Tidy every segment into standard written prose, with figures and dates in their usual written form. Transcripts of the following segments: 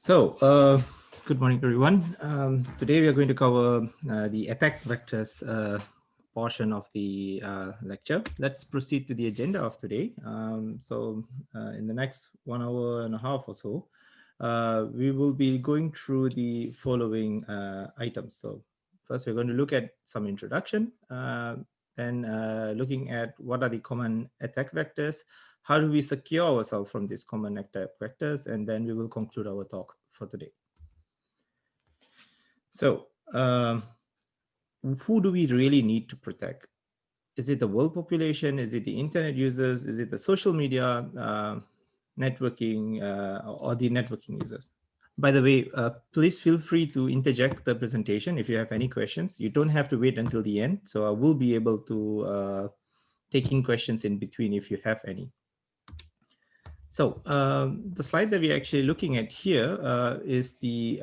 Good morning, everyone. Today we are going to cover the attack vectors portion of the lecture. Let's proceed to the agenda of today. In the next 1 hour and a half or so, we will be going through the following items. So first, we're going to look at some introduction, then looking at what are the common attack vectors, how do we secure ourselves from these common attack vectors, and then we will conclude our talk for today. So who do we really need to protect? Is it the world population? Is it the internet users? Is it the social media networking or the networking users? By the way, please feel free to interject the presentation if you have any questions. You don't have to wait until the end. So I will be able to take in questions in between if you have any. So the slide that we're actually looking at here is the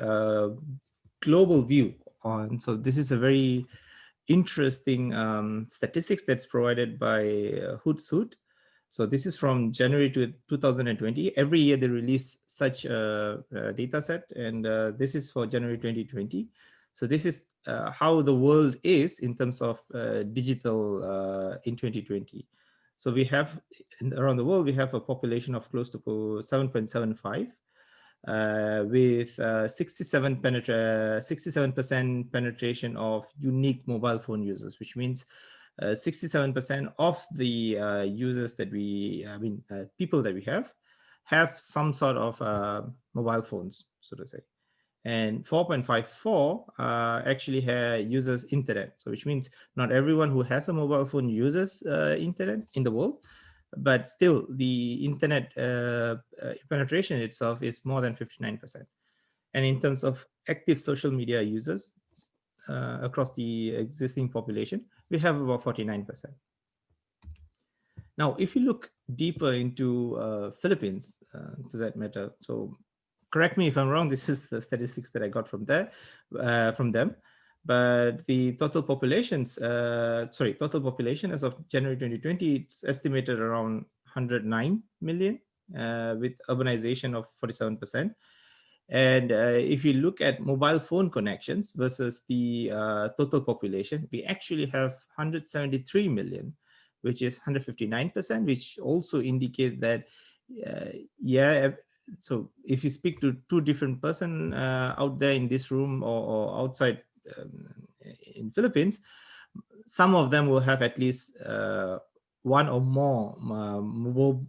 global view on. So this is a very interesting statistics that's provided by Hootsuite. So this is from January to 2020. Every year they release such a data set, and this is for January 2020. So this is how the world is in terms of digital in 2020. So we have around the world, we have a population of close to 7.75 with 67% penetration of unique mobile phone users, which means 67% of the users that people that we have some sort of mobile phones, so to say. And 4.54 actually uses internet. So which means not everyone who has a mobile phone uses internet in the world, but still the internet penetration itself is more than 59%. And in terms of active social media users across the existing population, we have about 49%. Now, if you look deeper into Philippines, to that matter, so correct me if I'm wrong, this is the statistics that I got from there, from them. But the total populations, total population as of January 2020, it's estimated around 109 million with urbanization of 47%. And if you look at mobile phone connections versus the total population, we actually have 173 million, which is 159%, which also indicate that, so if you speak to two different person out there in this room or outside in Philippines, some of them will have at least one or more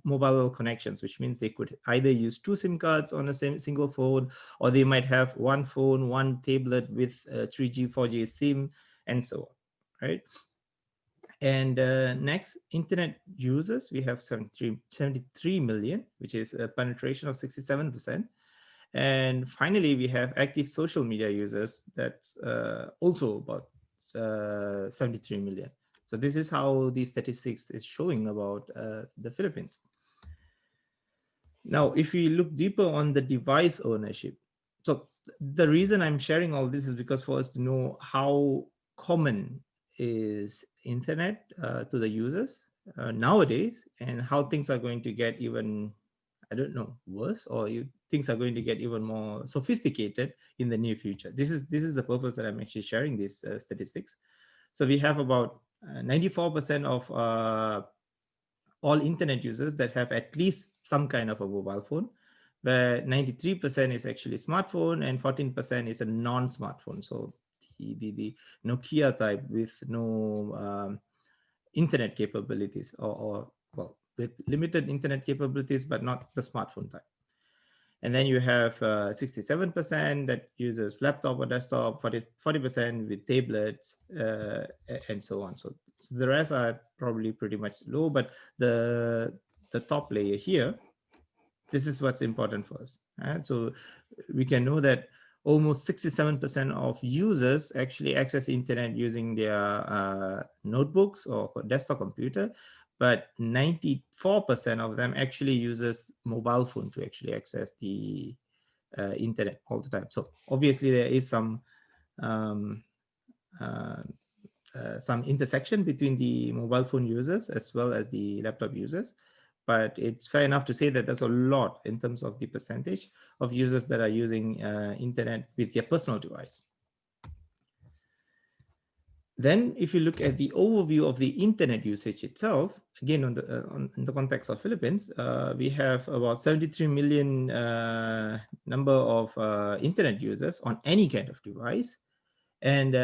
mobile connections, which means they could either use two SIM cards on a single phone, or they might have one phone, one tablet with 3G, 4G SIM, and so on, right? And next, internet users, we have 73 million, which is a penetration of 67%. And finally, we have active social media users, that's also about 73 million. So this is how the statistics is showing about the Philippines. Now, if we look deeper on the device ownership, so the reason I'm sharing all this is because for us to know how common is internet to the users nowadays, and how things are going to get even, I don't know, worse, or things are going to get even more sophisticated in the near future. This is the purpose that I'm actually sharing these statistics. So we have about 94% of all internet users that have at least some kind of a mobile phone, where 93% is actually smartphone and 14% is a non-smartphone. So the Nokia type with no internet capabilities, or with limited internet capabilities, but not the smartphone type. And then you have 67% that uses laptop or desktop, 40% with tablets, and so on. So the rest are probably pretty much low, but the top layer here, this is what's important for us. Right? So we can know that almost 67% of users actually access internet using their notebooks or desktop computer, but 94% of them actually uses mobile phone to actually access the internet all the time. So obviously there is some intersection between the mobile phone users as well as the laptop users, but it's fair enough to say that there's a lot in terms of the percentage of users that are using internet with their personal device. Then if you look at the overview of the internet usage itself, again, in the context of Philippines, we have about 73 million number of internet users on any kind of device. And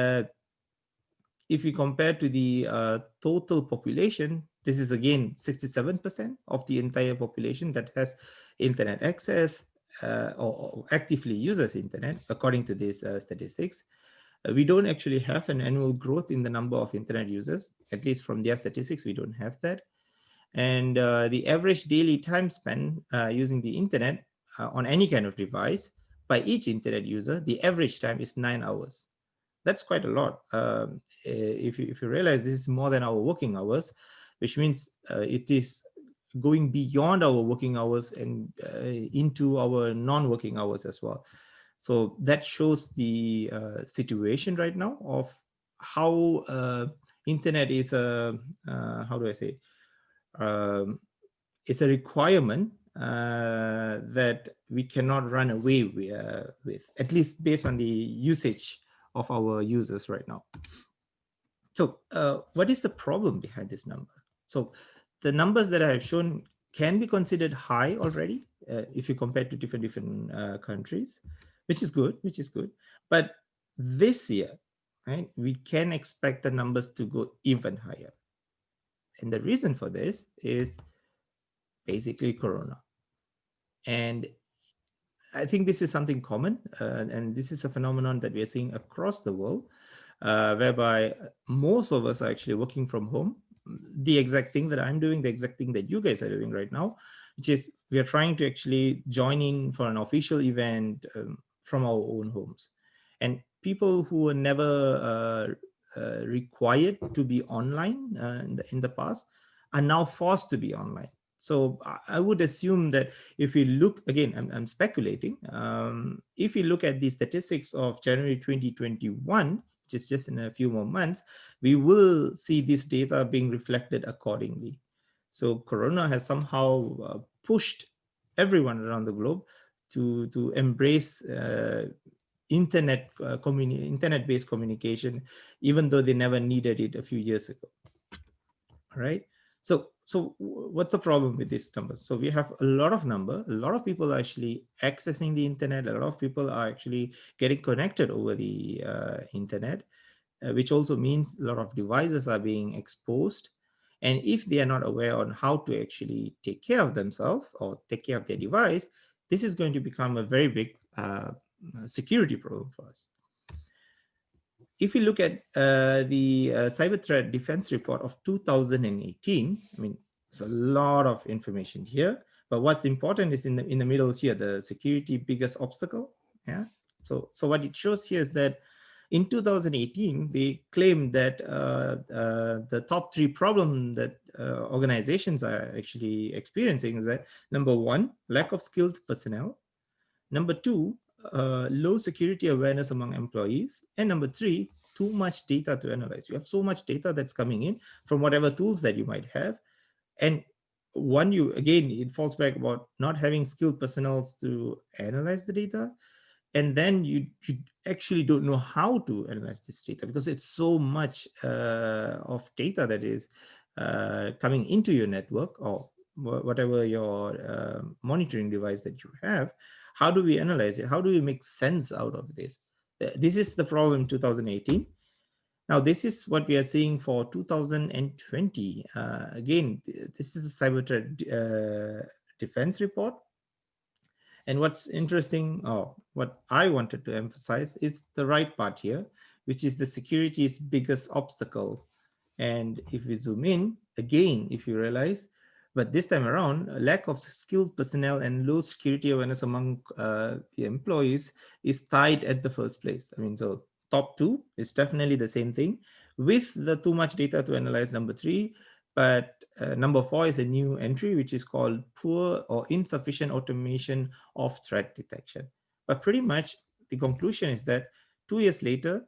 if we compare to the total population, this is again 67% of the entire population that has internet access or actively uses internet, according to these statistics. We don't actually have an annual growth in the number of internet users, at least from their statistics, we don't have that. And the average daily time spent using the internet on any kind of device by each internet user, the average time is 9 hours. That's quite a lot. If you realize this is more than our working hours, which means it is going beyond our working hours and into our non-working hours as well. So that shows the situation right now of how internet is a, how do I say, it's a requirement that we cannot run away with, at least based on the usage of our users right now. So what is the problem behind this number? So the numbers that I have shown can be considered high already if you compare to different countries, which is good. But this year, right, we can expect the numbers to go even higher. And the reason for this is basically Corona. And I think this is something common, and this is a phenomenon that we are seeing across the world, whereby most of us are actually working from home. The exact thing that I'm doing, the exact thing that you guys are doing right now, which is we are trying to actually join in for an official event from our own homes. And people who were never required to be online in the past are now forced to be online. So I would assume that if we look, again, I'm speculating, if we look at the statistics of January 2021, which is just in a few more months, we will see this data being reflected accordingly. So Corona has somehow pushed everyone around the globe to embrace internet-based communication, even though they never needed it a few years ago. All right. So what's the problem with these numbers? So we have a lot of people are actually accessing the internet. A lot of people are actually getting connected over the internet, which also means a lot of devices are being exposed. And if they are not aware on how to actually take care of themselves or take care of their device, this is going to become a very big security problem for us. If we look at the Cyber Threat Defense Report of 2018, I mean, there's a lot of information here, but what's important is in the middle here, the security biggest obstacle. Yeah. So what it shows here is that in 2018, they claimed that the top 3 problems that organizations are actually experiencing is that, number 1, lack of skilled personnel. Number 2, low security awareness among employees. And number 3, too much data to analyze. You have so much data that's coming in from whatever tools that you might have. And again, it falls back about not having skilled personnel to analyze the data. And then you actually don't know how to analyze this data because it's so much of data that is coming into your network or whatever your monitoring device that you have. How do we analyze it? How do we make sense out of this? This is the problem in 2018. Now, this is what we are seeing for 2020. Again, this is a cyber threat defense report. And what's interesting, what I wanted to emphasize is the right part here, which is the security's biggest obstacle. And if we zoom in, again, if you realize, but this time around, a lack of skilled personnel and low security awareness among the employees is tied at the first place. I mean, so top 2 is definitely the same thing with the too much data to analyze, number 3. But number 4 is a new entry, which is called poor or insufficient automation of threat detection. But pretty much the conclusion is that 2 years later,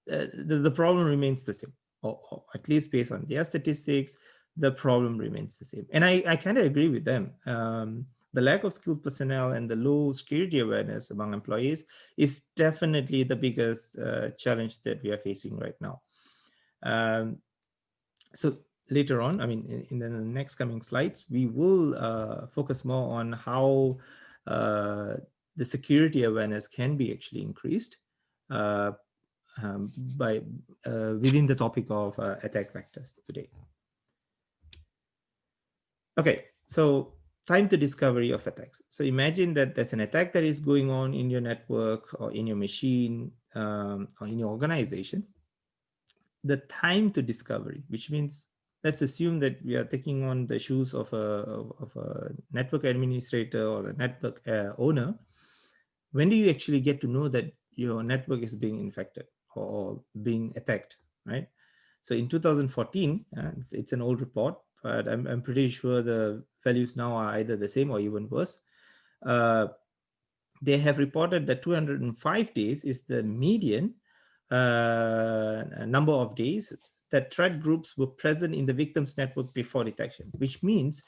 the problem remains the same, or at least based on their statistics, the problem remains the same. And I kind of agree with them. The lack of skilled personnel and the low security awareness among employees is definitely the biggest challenge that we are facing right now. So later on, I mean, in the next coming slides, we will focus more on how the security awareness can be actually increased by within the topic of attack vectors today. Okay, so time to discovery of attacks. So imagine that there's an attack that is going on in your network or in your machine or in your organization. The time to discovery, which means let's assume that we are taking on the shoes of a network administrator or the network owner. When do you actually get to know that your network is being infected or being attacked, right? So in 2014, it's an old report, but I'm pretty sure the values now are either the same or even worse. They have reported that 205 days is the median number of days that threat groups were present in the victim's network before detection, which means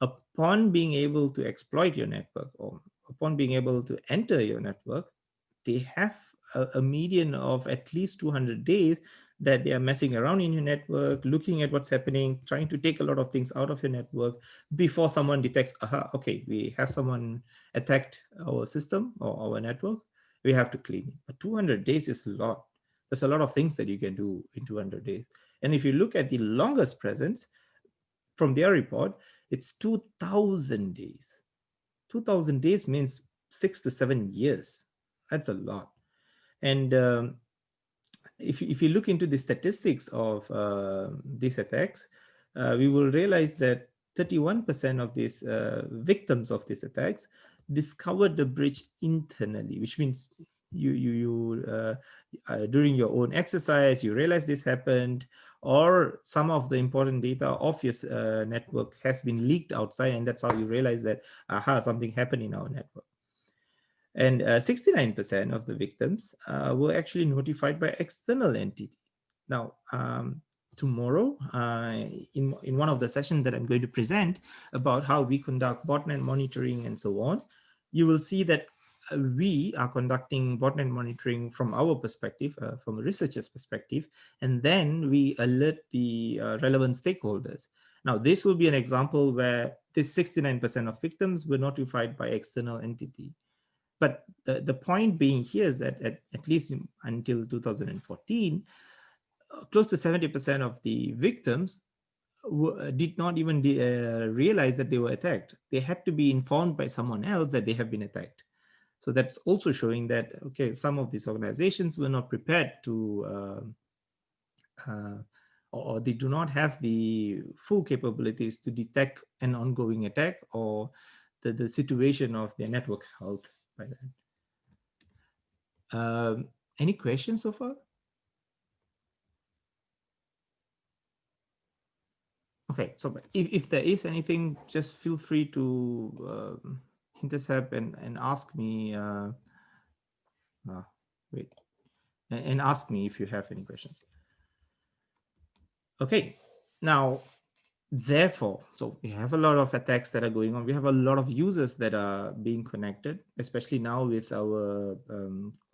upon being able to exploit your network or upon being able to enter your network, they have a median of at least 200 days that they are messing around in your network, looking at what's happening, trying to take a lot of things out of your network before someone detects, aha, okay, we have someone attacked our system or our network, we have to clean it. But 200 days is a lot. There's a lot of things that you can do in 200 days. And if you look at the longest presence from their report, it's 2000 days. 2000 days means 6 to 7 years. That's a lot. And if you look into the statistics of these attacks, we will realize that 31% of these victims of these attacks discovered the breach internally, which means you during your own exercise, you realize this happened, or some of the important data of your network has been leaked outside, and that's how you realize that, aha, something happened in our network. And 69% of the victims were actually notified by external entity. Now, tomorrow, in one of the sessions that I'm going to present about how we conduct botnet monitoring and so on, you will see that we are conducting botnet monitoring from our perspective, from a researcher's perspective, and then we alert the relevant stakeholders. Now, this will be an example where this 69% of victims were notified by external entity. But the point being here is that at least until 2014, close to 70% of the victims did not even realize that they were attacked. They had to be informed by someone else that they have been attacked. So that's also showing that, okay, some of these organizations were not prepared to, or they do not have the full capabilities to detect an ongoing attack or the situation of their network health by then. Any questions so far? Okay, so if there is anything, just feel free to intercept and ask me. Wait, and ask me if you have any questions. Okay, now, therefore, so we have a lot of attacks that are going on. We have a lot of users that are being connected, especially now with our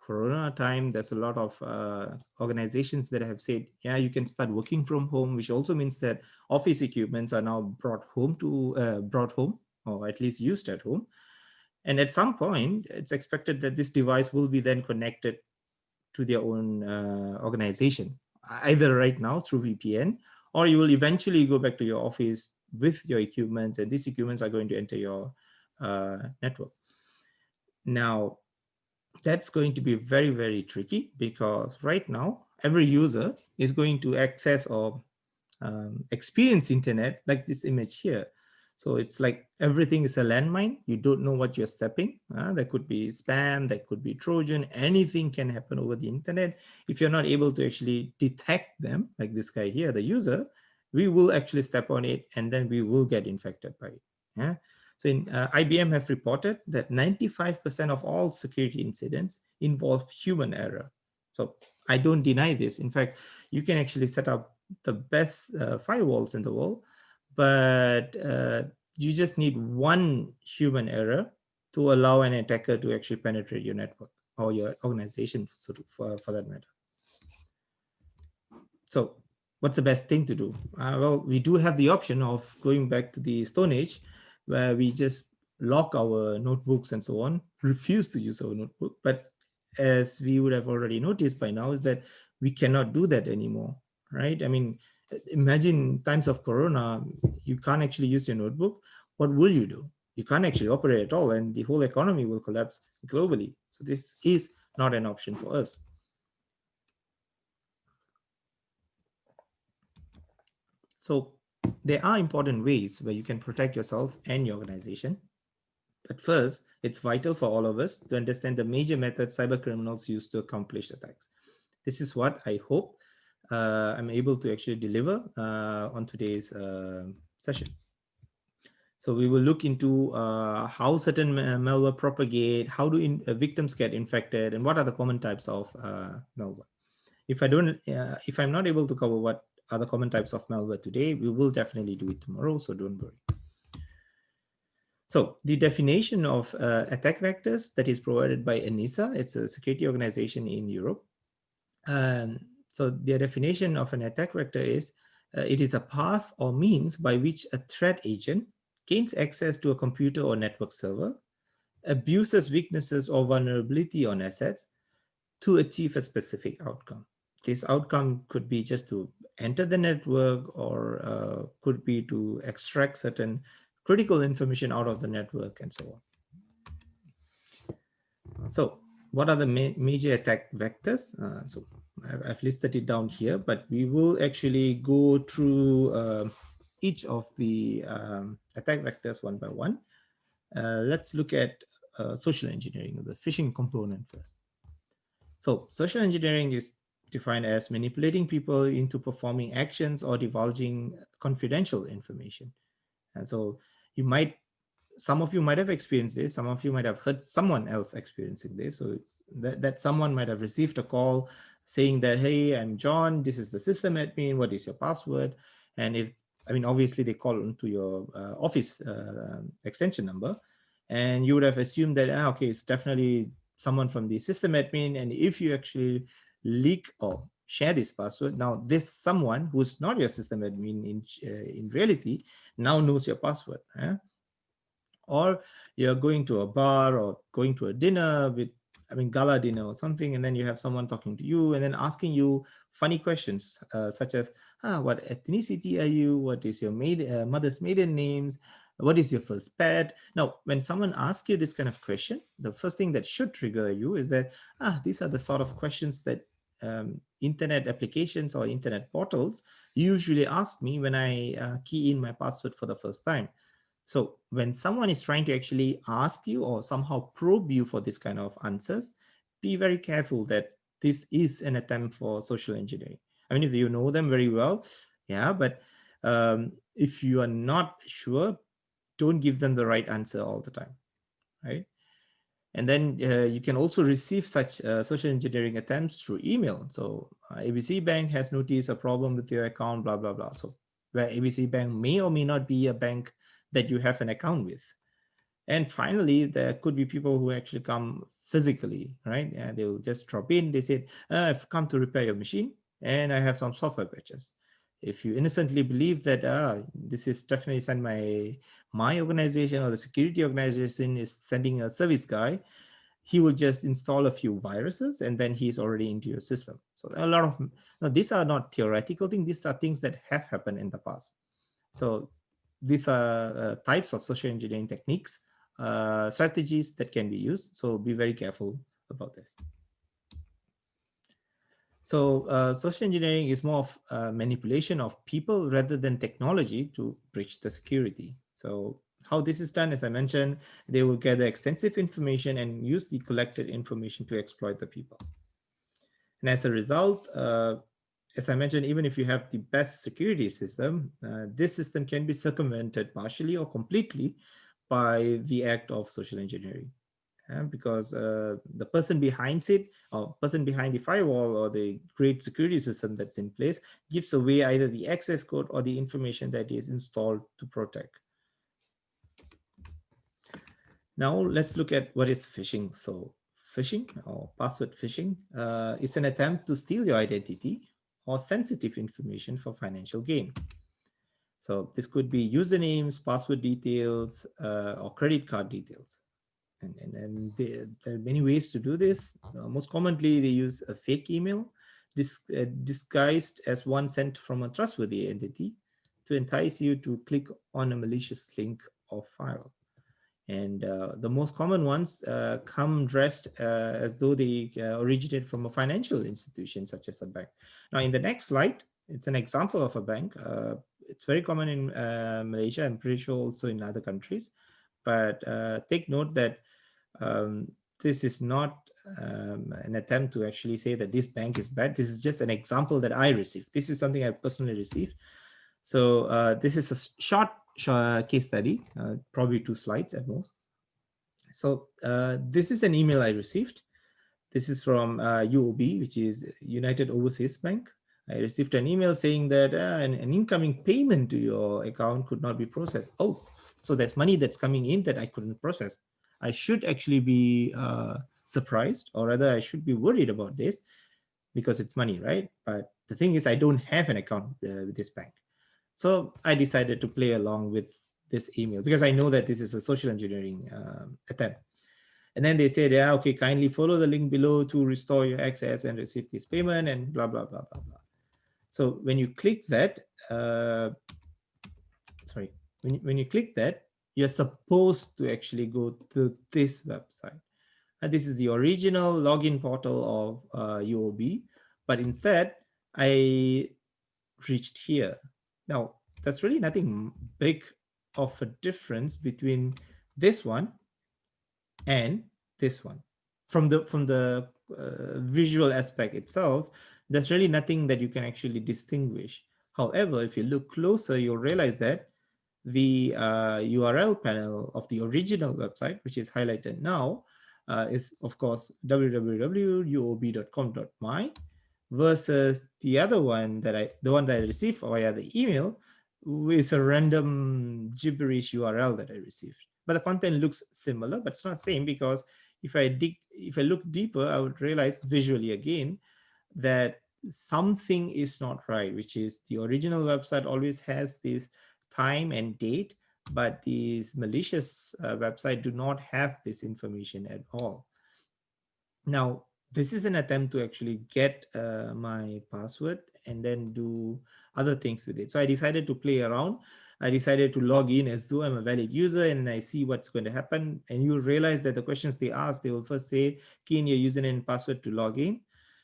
Corona time. There's a lot of organizations that have said, yeah, you can start working from home, which also means that office equipments are now brought home or at least used at home. And at some point, it's expected that this device will be then connected to their own organization, either right now through VPN, or you will eventually go back to your office with your equipments, and these equipments are going to enter your network. Now, that's going to be very, very tricky, because right now, every user is going to access or experience internet like this image here. So it's like everything is a landmine. You don't know what you're stepping. There could be spam, there could be Trojan, anything can happen over the internet. If you're not able to actually detect them, like this guy here, the user, we will actually step on it and then we will get infected by it. Yeah. So IBM have reported that 95% of all security incidents involve human error. So I don't deny this. In fact, you can actually set up the best firewalls in the world, but you just need one human error to allow an attacker to actually penetrate your network or your organization, for that matter. So what's the best thing to do? Well, we do have the option of going back to the Stone Age, where we just lock our notebooks and so on, refuse to use our notebook. But as we would have already noticed by now, is that we cannot do that anymore, right? I mean, imagine times of Corona, you can't actually use your notebook. What will you do? You can't actually operate at all, and the whole economy will collapse globally. So this is not an option for us. So there are important ways where you can protect yourself and your organization. But first, it's vital for all of us to understand the major methods cyber criminals use to accomplish attacks. This is what I hope I'm able to actually deliver on today's session. So we will look into how certain malware propagate, how do victims get infected, and what are the common types of malware. If I'm not able to cover what are the common types of malware today, we will definitely do it tomorrow, so don't worry. So the definition of attack vectors that is provided by ENISA, it's a security organization in Europe. So their definition of an attack vector is, it is a path or means by which a threat agent gains access to a computer or network server, abuses weaknesses or vulnerability on assets to achieve a specific outcome. This outcome could be just to enter the network, or could be to extract certain critical information out of the network and so on. So what are the major attack vectors? So I've listed it down here, but we will actually go through each of the attack vectors one by one. Let's look at social engineering, the phishing component first. So social engineering is defined as manipulating people into performing actions or divulging confidential information. And so some of you might have experienced this, some of you might have heard someone else experiencing this. So that someone might have received a call saying that, hey, I'm John, this is the system admin, what is your password? And obviously they call into your office extension number, and you would have assumed that, okay, it's definitely someone from the system admin. And if you actually leak or share this password, now this someone who's not your system admin in reality now knows your password. Or you're going to a bar or going to a dinner with, gala dinner or something, and then you have someone talking to you and then asking you funny questions, such as, what ethnicity are you? What is your mother's maiden names? What is your first pet? Now, when someone asks you this kind of question, the first thing that should trigger you is that, these are the sort of questions that internet applications or internet portals usually ask me when I key in my password for the first time. So when someone is trying to actually ask you or somehow probe you for this kind of answers, be very careful that this is an attempt for social engineering. If you know them very well, yeah, but if you are not sure, don't give them the right answer all the time, right? And then you can also receive such social engineering attempts through email. So ABC Bank has noticed a problem with your account, blah, blah, blah. So where ABC Bank may or may not be a bank that you have an account with. And finally, there could be people who actually come physically, right? They will just drop in. They say, I've come to repair your machine and I have some software patches. If you innocently believe that this is definitely sent my organization or the security organization is sending a service guy, he will just install a few viruses and then he's already into your system. So a lot of, now these are not theoretical things. These are things that have happened in the past. So these are types of social engineering techniques, strategies that can be used. So be very careful about this. So social engineering is more of manipulation of people rather than technology to breach the security. So how this is done, as I mentioned, they will gather extensive information and use the collected information to exploit the people. And as a result, as I mentioned, even if you have the best security system, this system can be circumvented partially or completely by the act of social engineering. because the person behind it, or person behind the firewall or the great security system that's in place, gives away either the access code or the information that is installed to protect. Now let's look at what is phishing. So phishing or password phishing is an attempt to steal your identity or sensitive information for financial gain. So this could be usernames, password details, or credit card details. And there are many ways to do this. Most commonly, they use a fake email disguised as one sent from a trustworthy entity to entice you to click on a malicious link or file. And the most common ones come dressed as though they originate from a financial institution, such as a bank. Now, in the next slide, it's an example of a bank. It's very common in Malaysia. I'm pretty sure also in other countries. But take note that this is not an attempt to actually say that this bank is bad. This is just an example that I received. This is something I personally received. So this is a short case study, probably 2 slides at most. So this is an email I received. This is from UOB, which is United Overseas Bank. I received an email saying that an incoming payment to your account could not be processed. Oh, so there's money that's coming in that I couldn't process. I should actually be surprised, or rather I should be worried about this because it's money, right? But the thing is, I don't have an account with this bank. So I decided to play along with this email because I know that this is a social engineering attempt. And then they said, yeah, okay, kindly follow the link below to restore your access and receive this payment and blah, blah, blah, blah, blah. So when you click that, when you click that, you're supposed to actually go to this website. And this is the original login portal of UOB, but instead I reached here. Now, there's really nothing big of a difference between this one and this one. From the visual aspect itself, there's really nothing that you can actually distinguish. However, if you look closer, you'll realize that the URL panel of the original website, which is highlighted now, is of course www.uob.com.my, versus the other one the one that I received via the email, is a random gibberish URL that I received. But the content looks similar, but it's not the same, because if I look deeper, I would realize visually again that something is not right, which is the original website always has this time and date, but these malicious website do not have this information at all. Now, this is an attempt to actually get my password and then do other things with it. So I decided to play around. I decided to log in as though I'm a valid user, and I see what's going to happen. And you'll realize that the questions they ask, they will first say, key in your username and password to log in.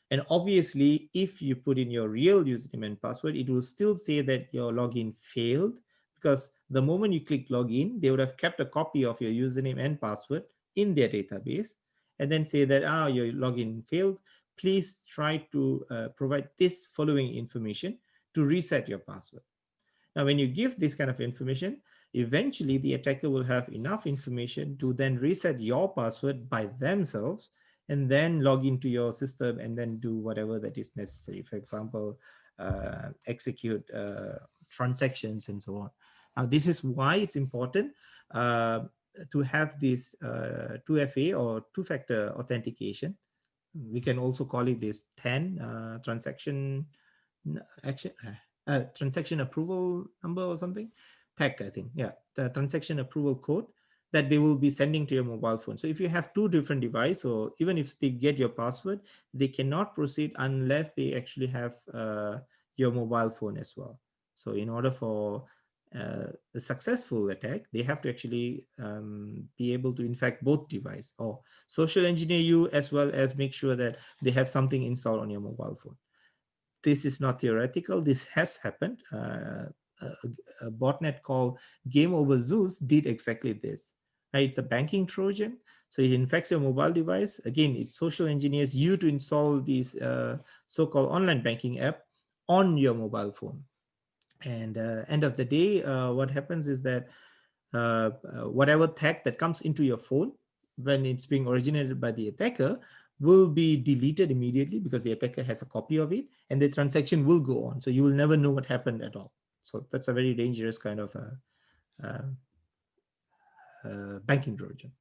And obviously, if you put in your real username and password, it will still say that your login failed, because the moment you click login, they would have kept a copy of your username and password in their database, and then say that, your login failed. Please try to provide this following information to reset your password. Now, when you give this kind of information, eventually the attacker will have enough information to then reset your password by themselves and then log into your system and then do whatever that is necessary. For example, execute transactions and so on. Now, this is why it's important to have this 2FA or two-factor authentication. We can also call it this TAN, transaction approval number or something, TAC, I think. Yeah, the transaction approval code that they will be sending to your mobile phone. So if you have two different devices, or even if they get your password, they cannot proceed unless they actually have your mobile phone as well. So in order for a successful attack, they have to actually be able to infect both devices, or social engineer you, as well as make sure that they have something installed on your mobile phone. This is not theoretical. This has happened. A botnet called Game Over Zeus did exactly this. Right? It's a banking Trojan. So it infects your mobile device. Again, it social engineers you to install these so-called online banking app on your mobile phone. And end of the day, what happens is that whatever tag that comes into your phone, when it's being originated by the attacker, will be deleted immediately because the attacker has a copy of it, and the transaction will go on. So you will never know what happened at all. So that's a very dangerous kind of banking Trojan.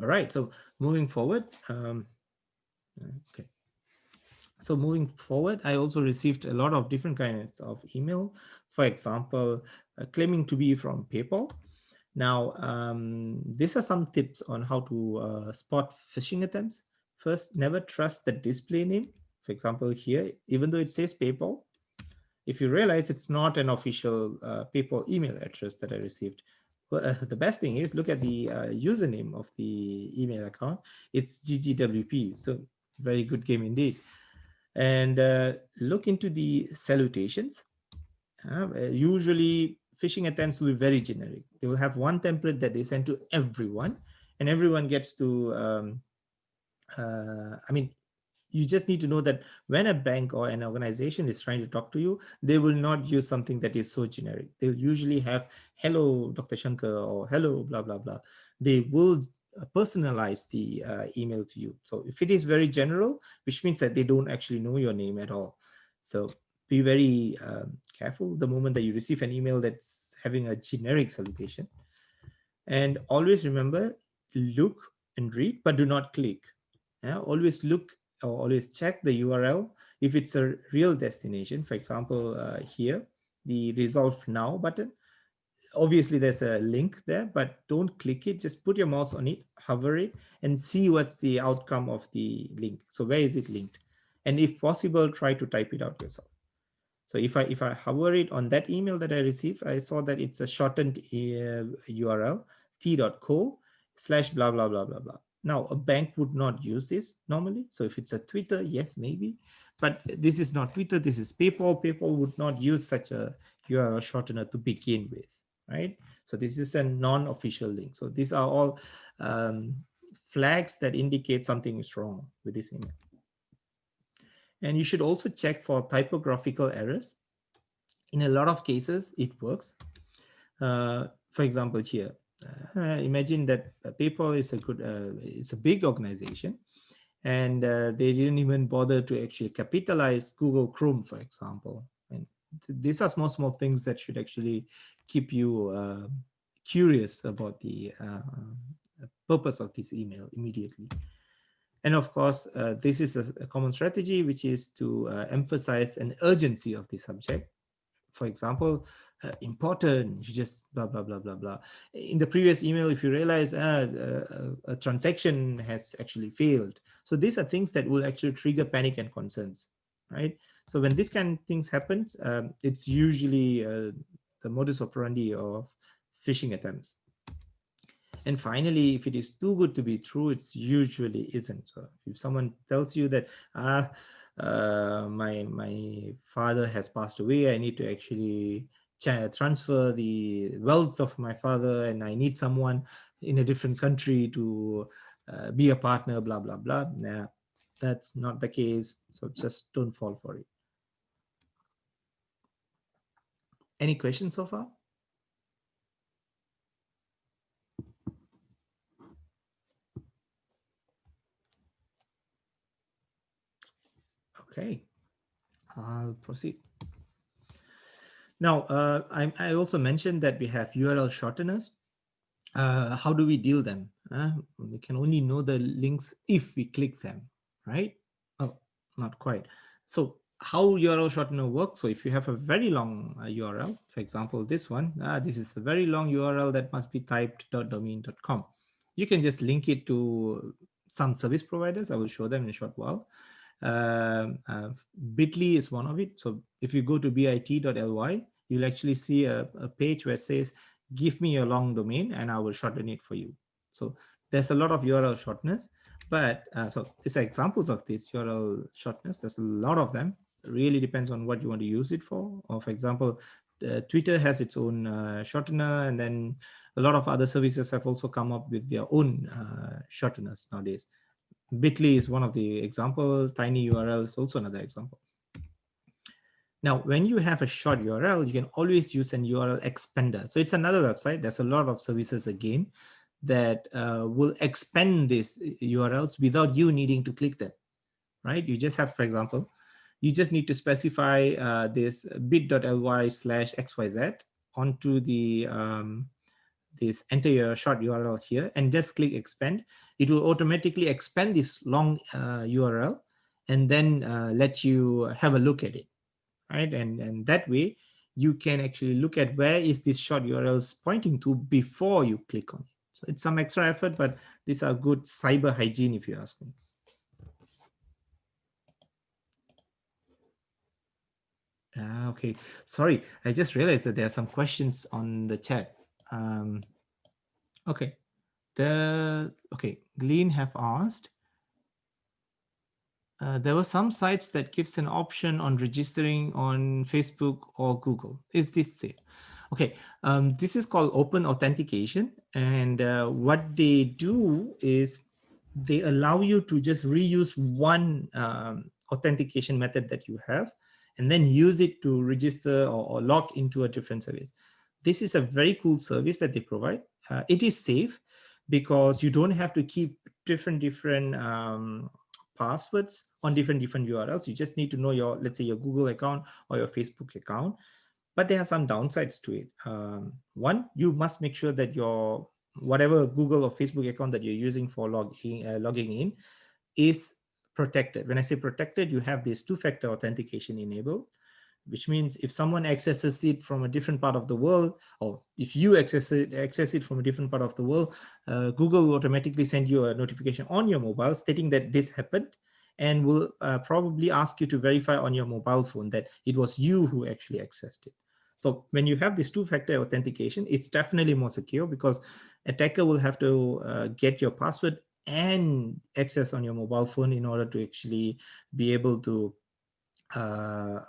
All right, so moving forward. Okay. So moving forward, I also received a lot of different kinds of email. For example, claiming to be from PayPal. Now, these are some tips on how to spot phishing attempts. First, never trust the display name. For example, here, even though it says PayPal, if you realize it's not an official PayPal email address that I received, well, the best thing is look at the username of the email account. It's GGWP. So very good game indeed. And look into the salutations. Usually phishing attempts will be very generic. They will have one template that they send to everyone, and everyone gets to I mean, you just need to know that when a bank or an organization is trying to talk to you, they will not use something that is so generic. They'll usually have hello Dr. Shankar or hello blah blah blah. They will personalize the email to you. So if it is very general, which means that they don't actually know your name at all. So be very careful the moment that you receive an email that's having a generic salutation. And always remember, look and read, but do not click. Always look or always check the URL if it's a real destination. For example, here, the resolve now button. Obviously, there's a link there, but don't click it. Just put your mouse on it, hover it, and see what's the outcome of the link. So where is it linked? And if possible, try to type it out yourself. So if I hover it on that email that I received, I saw that it's a shortened URL, t.co/ blah, blah, blah, blah, blah. Now, a bank would not use this normally. So if it's a Twitter, yes, maybe. But this is not Twitter. This is PayPal. PayPal would not use such a URL shortener to begin with, right? So this is a non-official link. So these are all flags that indicate something is wrong with this email. And you should also check for typographical errors. In a lot of cases, it works. For example, here, imagine that PayPal is it's a big organization, and they didn't even bother to actually capitalize Google Chrome, for example. And these are small things that should actually keep you curious about the purpose of this email immediately. And of course, this is a common strategy, which is to emphasize an urgency of the subject. For example, important, you just blah, blah, blah, blah, blah. In the previous email, if you realize a transaction has actually failed. So these are things that will actually trigger panic and concerns, right? So when this kind of things happens, it's usually the modus operandi of phishing attempts. And finally, if it is too good to be true, it's usually isn't. So if someone tells you that my father has passed away, I need to actually transfer the wealth of my father, and I need someone in a different country to be a partner, blah blah blah. Nah, that's not the case. So just don't fall for it. Any questions so far? Okay, I'll proceed. Now, I also mentioned that we have URL shorteners. How do we deal them? We can only know the links if we click them, right? Oh, not quite. So how URL shortener works? So if you have a very long URL, for example, this one, this is a very long URL that must be typed .domain.com. You can just link it to some service providers. I will show them in a short while. Bitly is one of it. So if you go to bit.ly, you'll actually see a page where it says, give me your long domain and I will shorten it for you. So there's a lot of URL shorteners, but so these are examples of these URL shorteners. There's a lot of them. It really depends on what you want to use it for. Or for example, Twitter has its own shortener, and then a lot of other services have also come up with their own shorteners nowadays. Bitly is one of the example. Tiny URL is also another example. Now, when you have a short URL, you can always use an URL expander. So it's another website. There's a lot of services again that will expand these URLs without you needing to click them, right? You just have, for example, you just need to specify this bit.ly/xyz onto the this enter your short URL here and just click expand. It will automatically expand this long URL and then let you have a look at it, right? And that way you can actually look at where is this short URLs pointing to before you click on it. So it's some extra effort, but these are good cyber hygiene if you ask me. Okay, sorry, I just realized that there are some questions on the chat. Okay, Glenn have asked, there were some sites that gives an option on registering on Facebook or Google. Is this safe? Okay, this is called open authentication, and what they do is they allow you to just reuse one authentication method that you have and then use it to register or log into a different service. This is a very cool service that they provide. It is safe because you don't have to keep different passwords on different URLs. You just need to know your, let's say, your Google account or your Facebook account. But there are some downsides to it. One, you must make sure that your whatever Google or Facebook account that you're using for logging in is protected. When I say protected, you have this two-factor authentication enabled, which means if someone accesses it from a different part of the world, or if you access it from a different part of the world, Google will automatically send you a notification on your mobile stating that this happened, and will probably ask you to verify on your mobile phone that it was you who actually accessed it. So when you have this two-factor authentication, it's definitely more secure because attacker will have to get your password and access on your mobile phone in order to actually be able to how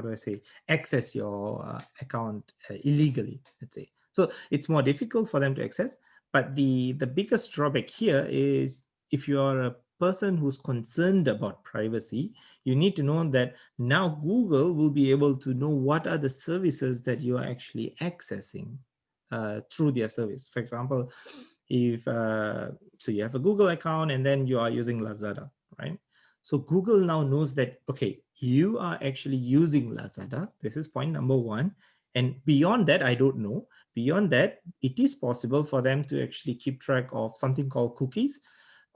do I say, access your account illegally, let's say. So it's more difficult for them to access. But the biggest drawback here is if you are a person who's concerned about privacy, you need to know that now Google will be able to know what are the services that you are actually accessing through their service. For example, if so you have a Google account and then you are using Lazada, right? So Google now knows that, okay, you are actually using Lazada. This is point number one. And beyond that, I don't know. Beyond that, it is possible for them to actually keep track of something called cookies,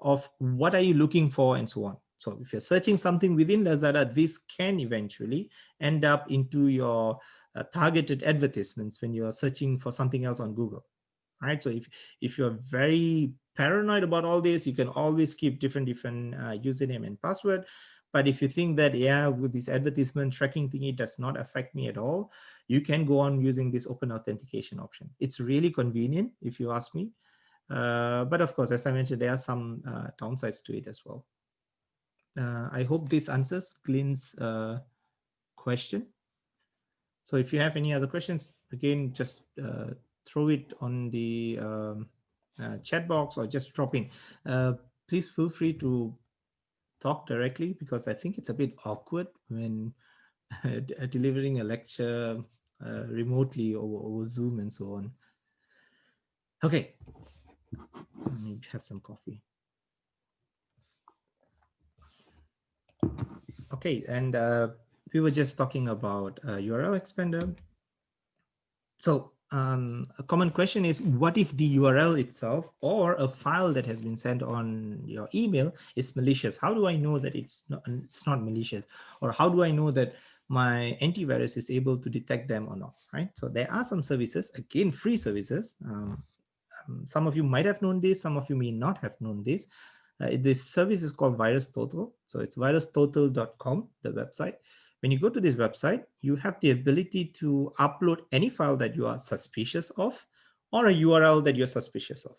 of what are you looking for and so on. So if you're searching something within Lazada, this can eventually end up into your targeted advertisements when you are searching for something else on Google. Right. So if you're very paranoid about all this, you can always keep different username and password. But if you think that, yeah, with this advertisement tracking thing, it does not affect me at all, you can go on using this open authentication option. It's really convenient if you ask me. But of course, as I mentioned, there are some downsides to it as well. I hope this answers Glenn's question. So if you have any other questions, again, just throw it on the chat box or just drop in. Please feel free to talk directly because I think it's a bit awkward when delivering a lecture remotely over Zoom and so on. Okay, let me have some coffee. Okay, and we were just talking about URL expander. So a common question is, what if the URL itself or a file that has been sent on your email is malicious? How do I know that it's not malicious? Or how do I know that my antivirus is able to detect them or not, right? So there are some services, again, free services. Some of you might have known this, some of you may not have known this. This service is called VirusTotal. So it's virustotal.com, the website. When you go to this website, you have the ability to upload any file that you are suspicious of or a URL that you're suspicious of.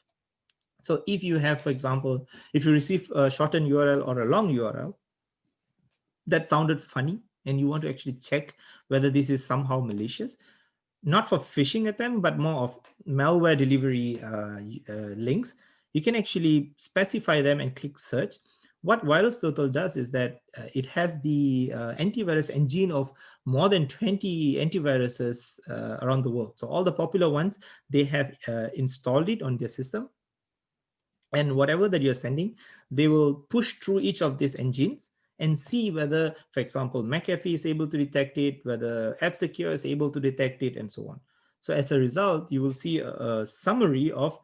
So if you have, for example, if you receive a shortened URL or a long URL that sounded funny and you want to actually check whether this is somehow malicious, not for phishing attempt, but more of malware delivery links, you can actually specify them and click search. what VirusTotal does is that it has the antivirus engine of more than 20 antiviruses around the world. So all the popular ones, they have installed it on their system. And whatever that you're sending, they will push through each of these engines and see whether, for example, McAfee is able to detect it, whether F-Secure is able to detect it, and so on. So as a result, you will see a summary of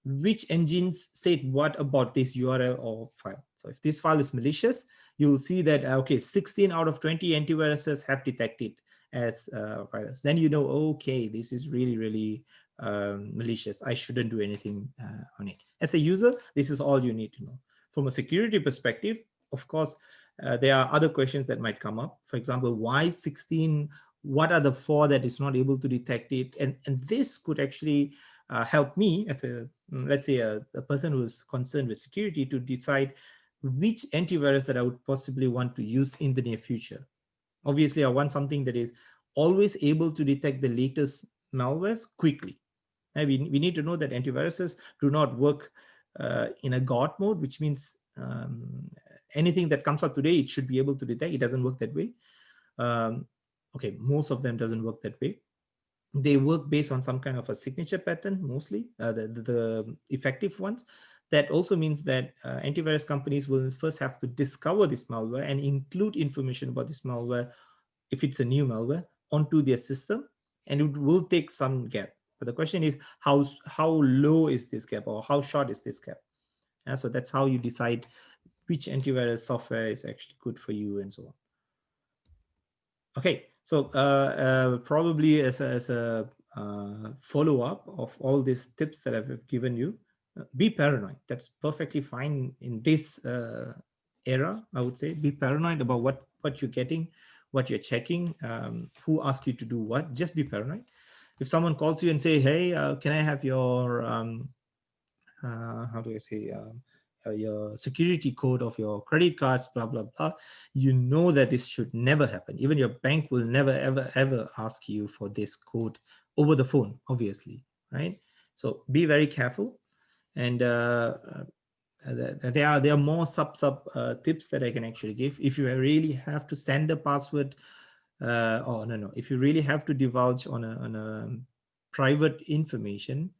which engines said what about this URL or file. So if this file is malicious, you will see that, okay, 16 out of 20 antiviruses have detected as virus. Then you know, okay, this is really, really malicious. I shouldn't do anything on it. As a user, this is all you need to know. From a security perspective, of course, there are other questions that might come up. For example, why 16? What are the 4 that is not able to detect it? And this could actually help me as a, let's say, a person who's concerned with security to decide which antivirus that I would possibly want to use in the near future. Obviously, I want something that is always able to detect the latest malwares quickly. And we need to know that antiviruses do not work in a God mode, which means anything that comes out today, it should be able to detect. It doesn't work that way. Okay, most of them doesn't work that way. They work based on some kind of a signature pattern, mostly the effective ones. That also means that antivirus companies will first have to discover this malware and include information about this malware, if it's a new malware, onto their system, and it will take some gap. But the question is, how low is this gap, or how short is this gap? So that's how you decide which antivirus software is actually good for you, and so on. Okay, so probably as a follow-up of all these tips that I've given you, be paranoid. That's perfectly fine in this era, I would say. Be paranoid about what you're getting, what you're checking, who asked you to do what. Just be paranoid. If someone calls you and say, hey, can I have your, how do I say, your security code of your credit cards, blah, blah, blah, you know that this should never happen. Even your bank will never, ever, ever ask you for this code over the phone, obviously, right? So be very careful. And there are more sub tips that I can actually give. If you really have to send a password, if you really have to divulge on a private information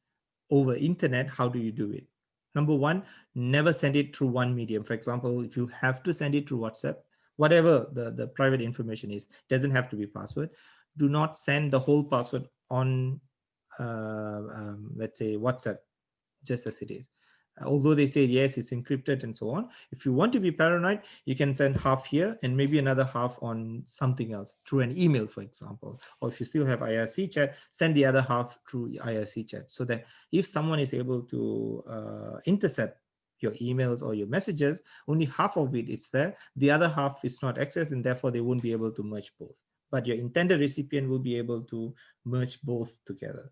over internet, how do you do it? Number one, never send it through one medium. For example, if you have to send it through WhatsApp, whatever the private information is, doesn't have to be password. Do not send the whole password on, let's say, WhatsApp, just as it is. Although they say, yes, it's encrypted and so on. If you want to be paranoid, you can send half here and maybe another half on something else, through an email, for example. Or if you still have IRC chat, send the other half through IRC chat, so that if someone is able to intercept your emails or your messages, only half of it is there. The other half is not accessed, and therefore they won't be able to merge both. But your intended recipient will be able to merge both together.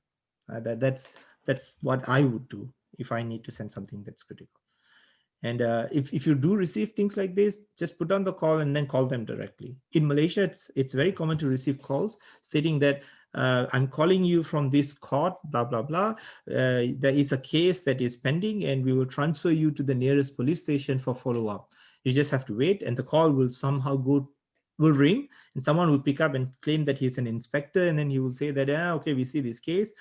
That's what I would do if I need to send something that's critical. And if you do receive things like this, just put on the call and then call them directly. In Malaysia, it's very common to receive calls stating that I'm calling you from this court, blah, blah, blah. There is a case that is pending and we will transfer you to the nearest police station for follow-up. You just have to wait, and the call will somehow will ring, and someone will pick up and claim that he's an inspector, and then he will say that, okay, we see this case.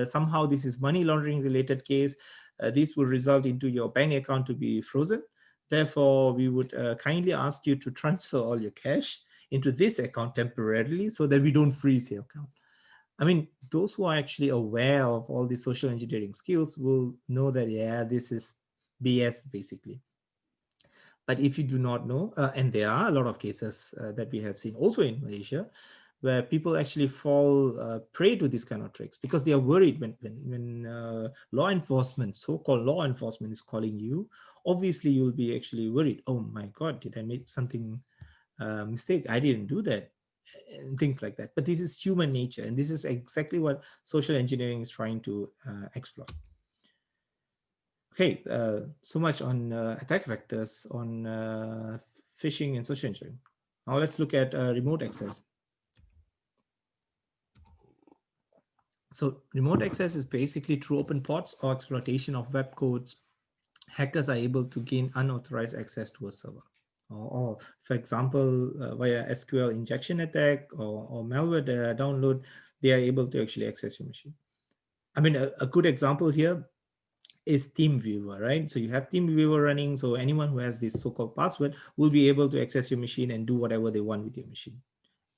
Somehow this is money laundering related case. This will result into your bank account to be frozen. Therefore, we would kindly ask you to transfer all your cash into this account temporarily so that we don't freeze your account. I mean, those who are actually aware of all these social engineering skills will know that, yeah, this is BS basically. But if you do not know, and there are a lot of cases that we have seen also in Malaysia, where people actually fall prey to these kind of tricks because they are worried when law enforcement, so-called law enforcement, is calling you. Obviously, you'll be actually worried. Oh my God, did I make something mistake? I didn't do that, and things like that. But this is human nature, and this is exactly what social engineering is trying to exploit. Okay, so much on attack vectors, on phishing and social engineering. Now let's look at remote access. So remote access is basically through open ports or exploitation of web codes hackers are able to gain unauthorized access to a server. Or for example, via SQL injection attack or malware download, they are able to actually access your machine. I mean, a good example here is TeamViewer, right? So you have TeamViewer running, so anyone who has this so-called password will be able to access your machine and do whatever they want with your machine.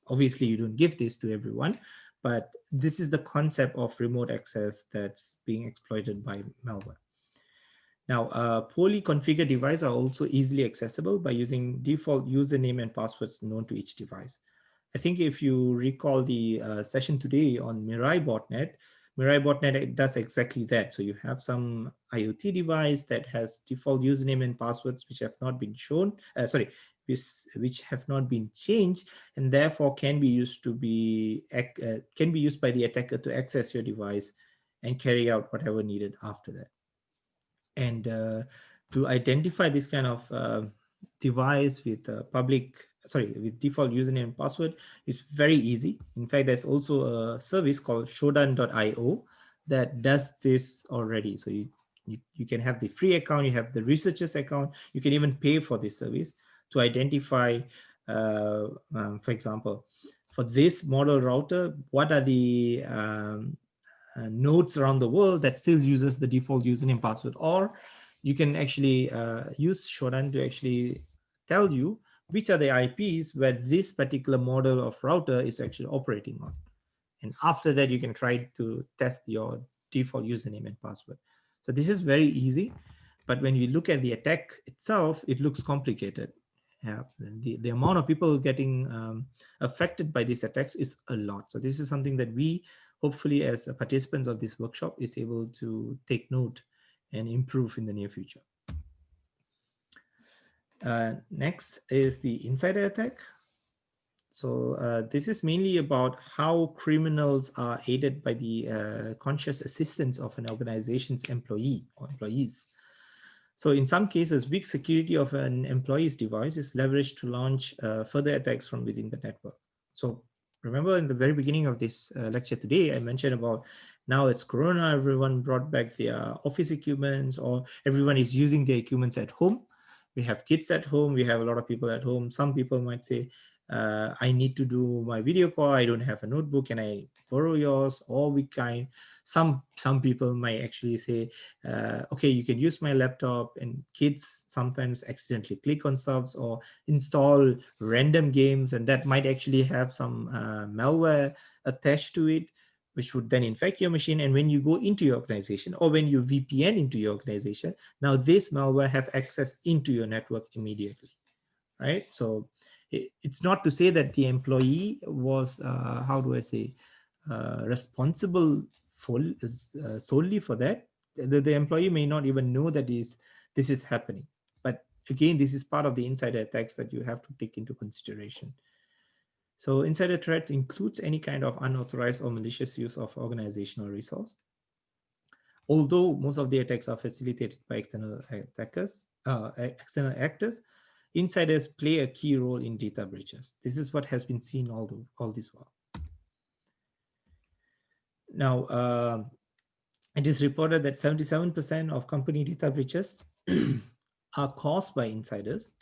Obviously, you don't give this to everyone, but this is the concept of remote access that's being exploited by malware. Now, poorly configured devices are also easily accessible by using default username and passwords known to each device. I think if you recall the session today on Mirai Botnet, Mirai Botnet does exactly that. So you have some IoT device that has default username and passwords which have not been shown, which have not been changed, and therefore can be used by the attacker to access your device and carry out whatever needed after that. And to identify this kind of device with with default username and password is very easy. In fact, there's also a service called shodan.io that does this already. So you can have the free account, you have the researcher's account, you can even pay for this service to identify, for example, for this model router, what are the nodes around the world that still uses the default username password. Or you can actually use Shodan to actually tell you which are the IPs where this particular model of router is actually operating on. And after that, you can try to test your default username and password. So this is very easy, but when you look at the attack itself, it looks complicated. Yeah, the amount of people getting affected by these attacks is a lot. So this is something that we, hopefully as participants of this workshop, is able to take note and improve in the near future. Next is the insider attack. So this is mainly about how criminals are aided by the conscious assistance of an organization's employee or employees. So in some cases, weak security of an employee's device is leveraged to launch further attacks from within the network. So remember in the very beginning of this lecture today, I mentioned about now it's Corona, everyone brought back their office equipments, or everyone is using their equipments at home. We have kids at home, we have a lot of people at home. Some people might say, I need to do my video call, I don't have a notebook, can I borrow yours? Or we kind, some people might actually say, okay, you can use my laptop. And kids sometimes accidentally click on stuff or install random games, and that might actually have some malware attached to it, which would then infect your machine. And when you go into your organization, or when you VPN into your organization, now this malware have access into your network immediately, right? So it's not to say that the employee was, how do I say, responsible solely for that. The employee may not even know that this is happening. But again, this is part of the insider attacks that you have to take into consideration. So insider threats includes any kind of unauthorized or malicious use of organizational resource. Although most of the attacks are facilitated by external actors, insiders play a key role in data breaches. This is what has been seen all this while. Now, it is reported that 77% of company data breaches are caused by insiders,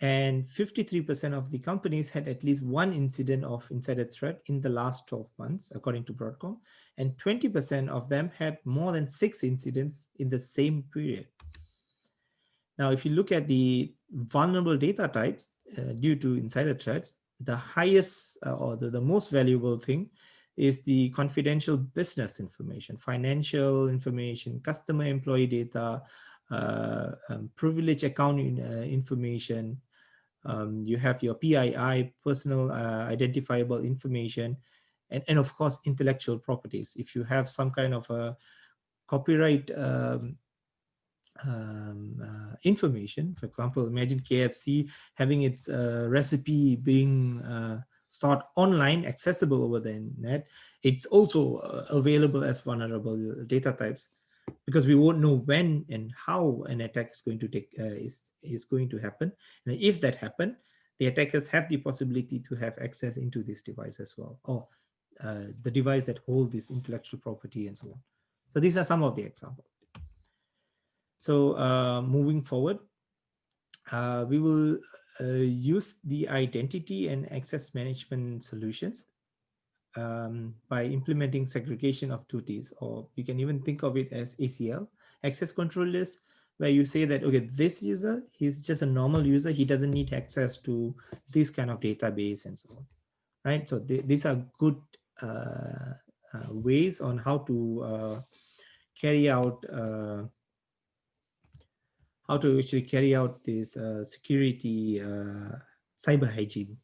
and 53% of the companies had at least one incident of insider threat in the last 12 months, according to Broadcom, and 20% of them had more than 6 incidents in the same period. Now, if you look at the vulnerable data types due to insider threats, the highest or the most valuable thing is the confidential business information, financial information, customer employee data, privilege account information. You have your PII, personal identifiable information, and of course, intellectual properties. If you have some kind of a copyright information, for example, imagine KFC having its recipe being stored online, accessible over the internet. It's also available as vulnerable data types, because we won't know when and how an attack is going to is going to happen. And if that happens, the attackers have the possibility to have access into this device as well, or the device that holds this intellectual property and so on. So these are some of the examples. So moving forward, we will use the identity and access management solutions by implementing segregation of two Ts, or you can even think of it as ACL, access control list, where you say that, okay, this user, he's just a normal user. He doesn't need access to this kind of database and so on, right? So these are good ways on how to carry out actually carry out this security cyber hygiene.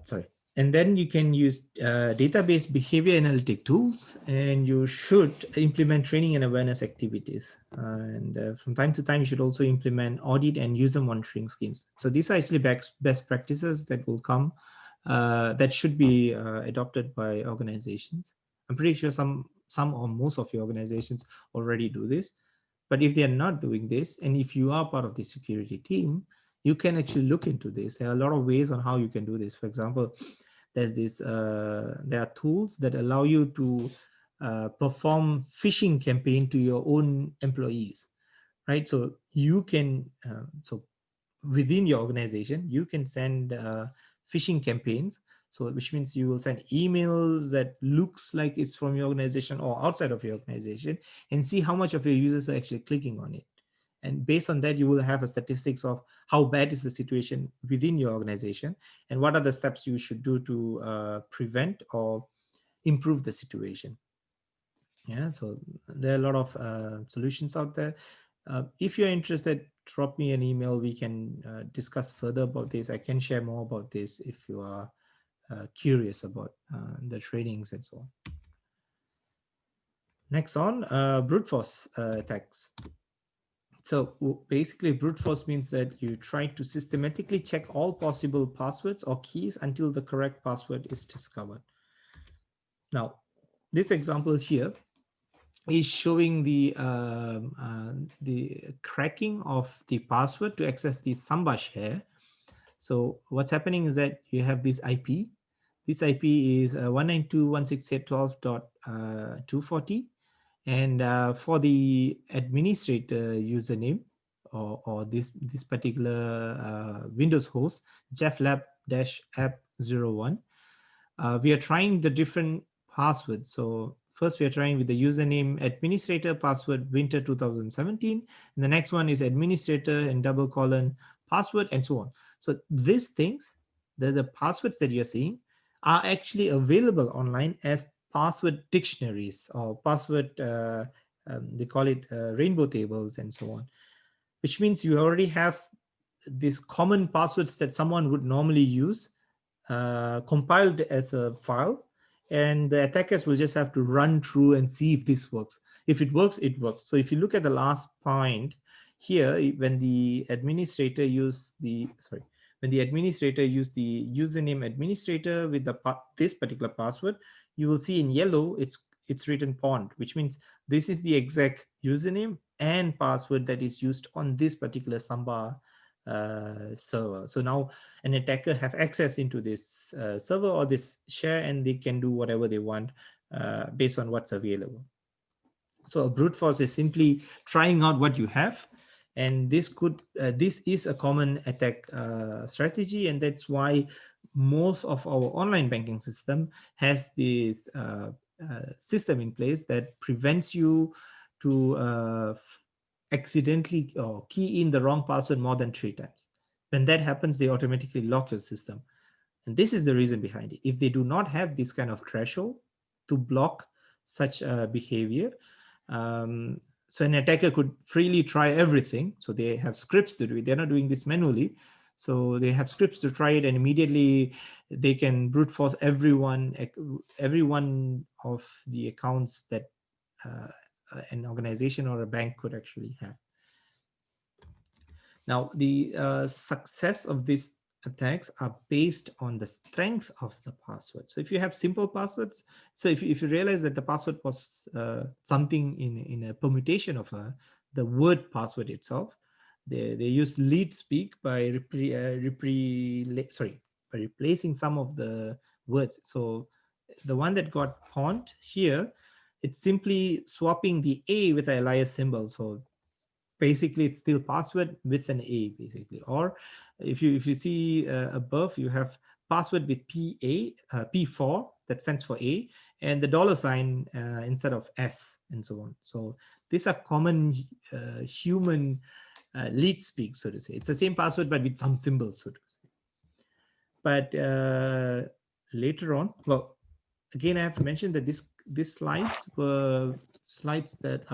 Sorry. And then you can use database behavior analytic tools, and you should implement training and awareness activities. And from time to time, you should also implement audit and user monitoring schemes. So these are actually best practices that will come, that should be adopted by organizations. I'm pretty sure some or most of your organizations already do this. But if they are not doing this, and if you are part of the security team, you can actually look into this. There are a lot of ways on how you can do this. For example, there's this there are tools that allow you to perform phishing campaign to your own employees, right? So you can so within your organization, you can send phishing campaigns. So which means you will send emails that looks like it's from your organization or outside of your organization, and see how much of your users are actually clicking on it. And based on that, you will have a statistics of how bad is the situation within your organization and what are the steps you should do to prevent or improve the situation. Yeah, so there are a lot of solutions out there. If you're interested, drop me an email. We can discuss further about this. I can share more about this if you are curious about the trainings and so on. Next on, brute force attacks. So basically, brute force means that you try to systematically check all possible passwords or keys until the correct password is discovered. Now, this example here is showing the cracking of the password to access the Samba share. So what's happening is that you have this IP. This IP is 192.168.12.240. And for the administrator username or this particular Windows host, jefflab-app01, we are trying the different passwords. So first we are trying with the username administrator password winter 2017. And the next one is administrator and double colon password and so on. So these things, the passwords that you're seeing are actually available online as password dictionaries or password, they call it rainbow tables and so on, which means you already have these common passwords that someone would normally use compiled as a file, and the attackers will just have to run through and see if this works. If it works, it works. So if you look at the last point here, when the administrator used the username administrator with this particular password, you will see in yellow it's written pond, which means this is the exact username and password that is used on this particular Samba server. So now an attacker have access into this server or this share, and they can do whatever they want based on what's available. So a brute force is simply trying out what you have, and this is a common attack strategy, and that's why most of our online banking system has this system in place that prevents you to accidentally key in the wrong password more than 3 times. When that happens, they automatically lock your system. And this is the reason behind it. If they do not have this kind of threshold to block such behavior, so an attacker could freely try everything. So they have scripts to do it. They're not doing this manually. So they have scripts to try it, and immediately they can brute force every one of the accounts that an organization or a bank could actually have. Now, the success of these attacks are based on the strength of the password. So if you have simple passwords, so if you realize that the password was something in a permutation of the word password itself, they use lead speak by replacing some of the words. So the one that got pond here It's simply swapping the A with an alias symbol. So basically it's still password with an A basically. Or if you see above, you have password with P4, that stands for A, and the $sign instead of S, and so on. So these are common human lead speak, so to say. It's the same password but with some symbols, so to say. But later on, well, again, I have to mention that these slides were slides that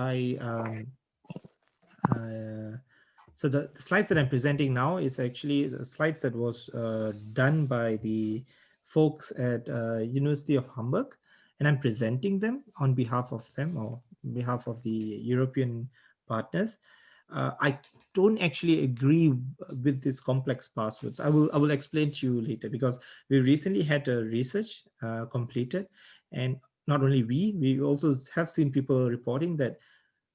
so the slides that I'm presenting now is actually the slides that was done by the folks at University of Hamburg, and I'm presenting them on behalf of them, or on behalf of the European partners. I don't actually agree with these complex passwords. I will explain to you later, because we recently had a research completed, and not only we also have seen people reporting that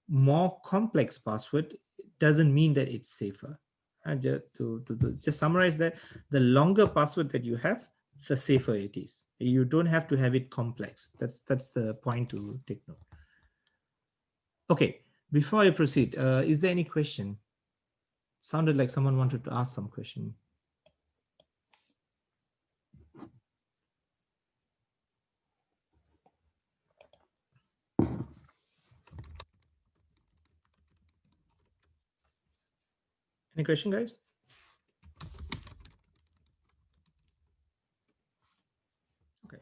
more complex password doesn't mean that it's safer. And just summarize that, the longer password that you have, the safer it is. You don't have to have it complex. That's the point to take note. Okay, before I proceed, is there any question? Sounded like someone wanted to ask some question. Any question, guys? Okay.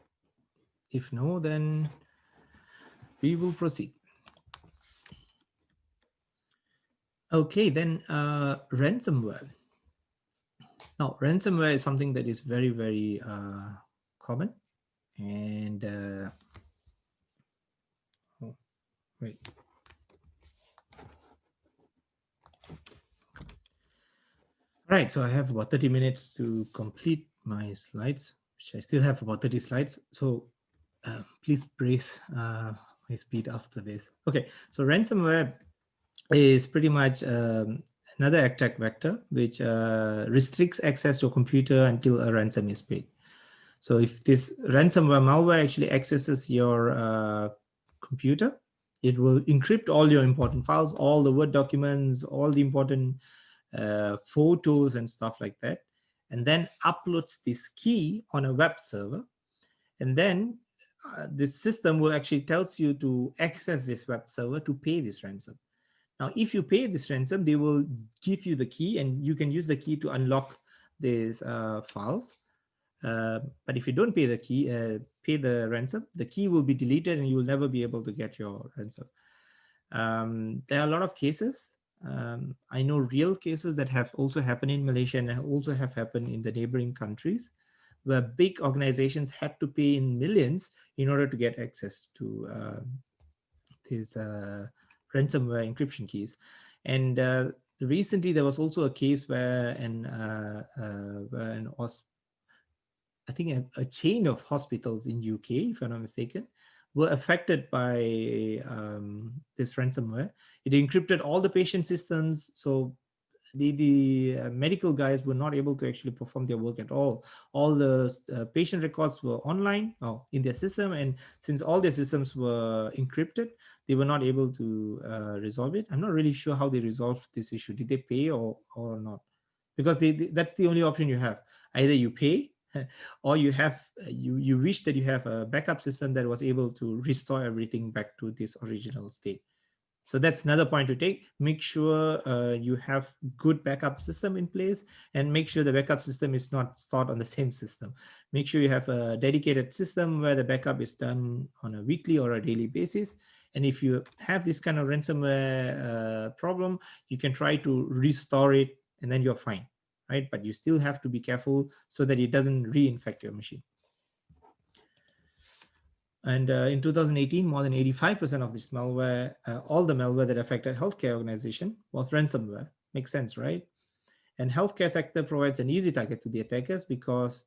If no, then we will proceed. Okay, then ransomware. Now, ransomware is something that is very, very common. And oh, wait. All right, so I have about 30 minutes to complete my slides, which I still have about 30 slides. So please brace my speed after this. Okay, so ransomware is pretty much another attack vector which restricts access to a computer until a ransom is paid. So if this ransomware malware actually accesses your computer, it will encrypt all your important files, all the Word documents, all the important photos and stuff like that, and then uploads this key on a web server. And then this system will actually tells you to access this web server to pay this ransom. Now, if you pay this ransom, they will give you the key, and you can use the key to unlock these files. But if you don't pay the key, pay the ransom, the key will be deleted and you will never be able to get your ransom. There are a lot of cases. I know real cases that have also happened in Malaysia and also have happened in the neighboring countries, where big organizations had to pay in millions in order to get access to these ransomware encryption keys. And recently there was also a case where I think a chain of hospitals in UK, if I'm not mistaken, were affected by this ransomware. It encrypted all the patient systems, so the medical guys were not able to actually perform their work at all. All the patient records were online in their system, and since all their systems were encrypted, they were not able to resolve it. I'm not really sure how they resolved this issue. Did they pay or not? Because that's the only option you have. Either you pay or you have you wish that you have a backup system that was able to restore everything back to this original state. So that's another point to take. Make sure you have good backup system in place, and make sure the backup system is not stored on the same system. Make sure you have a dedicated system where the backup is done on a weekly or a daily basis. And if you have this kind of ransomware problem, you can try to restore it and then you're fine, right? But you still have to be careful so that it doesn't reinfect your machine. And in 2018, more than 85% of this malware, all the malware that affected healthcare organization was ransomware. Makes sense, right? And healthcare sector provides an easy target to the attackers because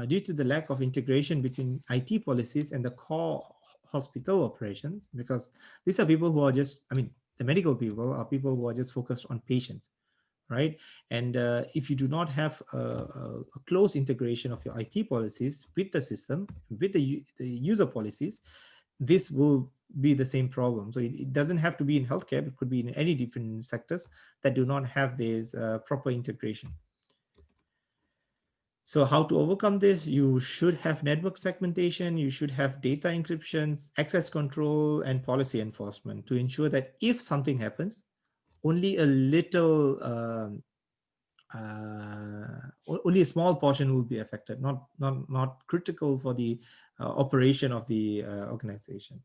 due to the lack of integration between IT policies and the core hospital operations, because these are people who are just, the medical people are people who are just focused on patients, right? And if you do not have a close integration of your IT policies with the system, with the user policies, this will be the same problem. So it doesn't have to be in healthcare, it could be in any different sectors that do not have this proper integration. So how to overcome this? You should have network segmentation, you should have data encryptions, access control, and policy enforcement to ensure that if something happens, only a little, only a small portion will be affected, not critical for the operation of the organization.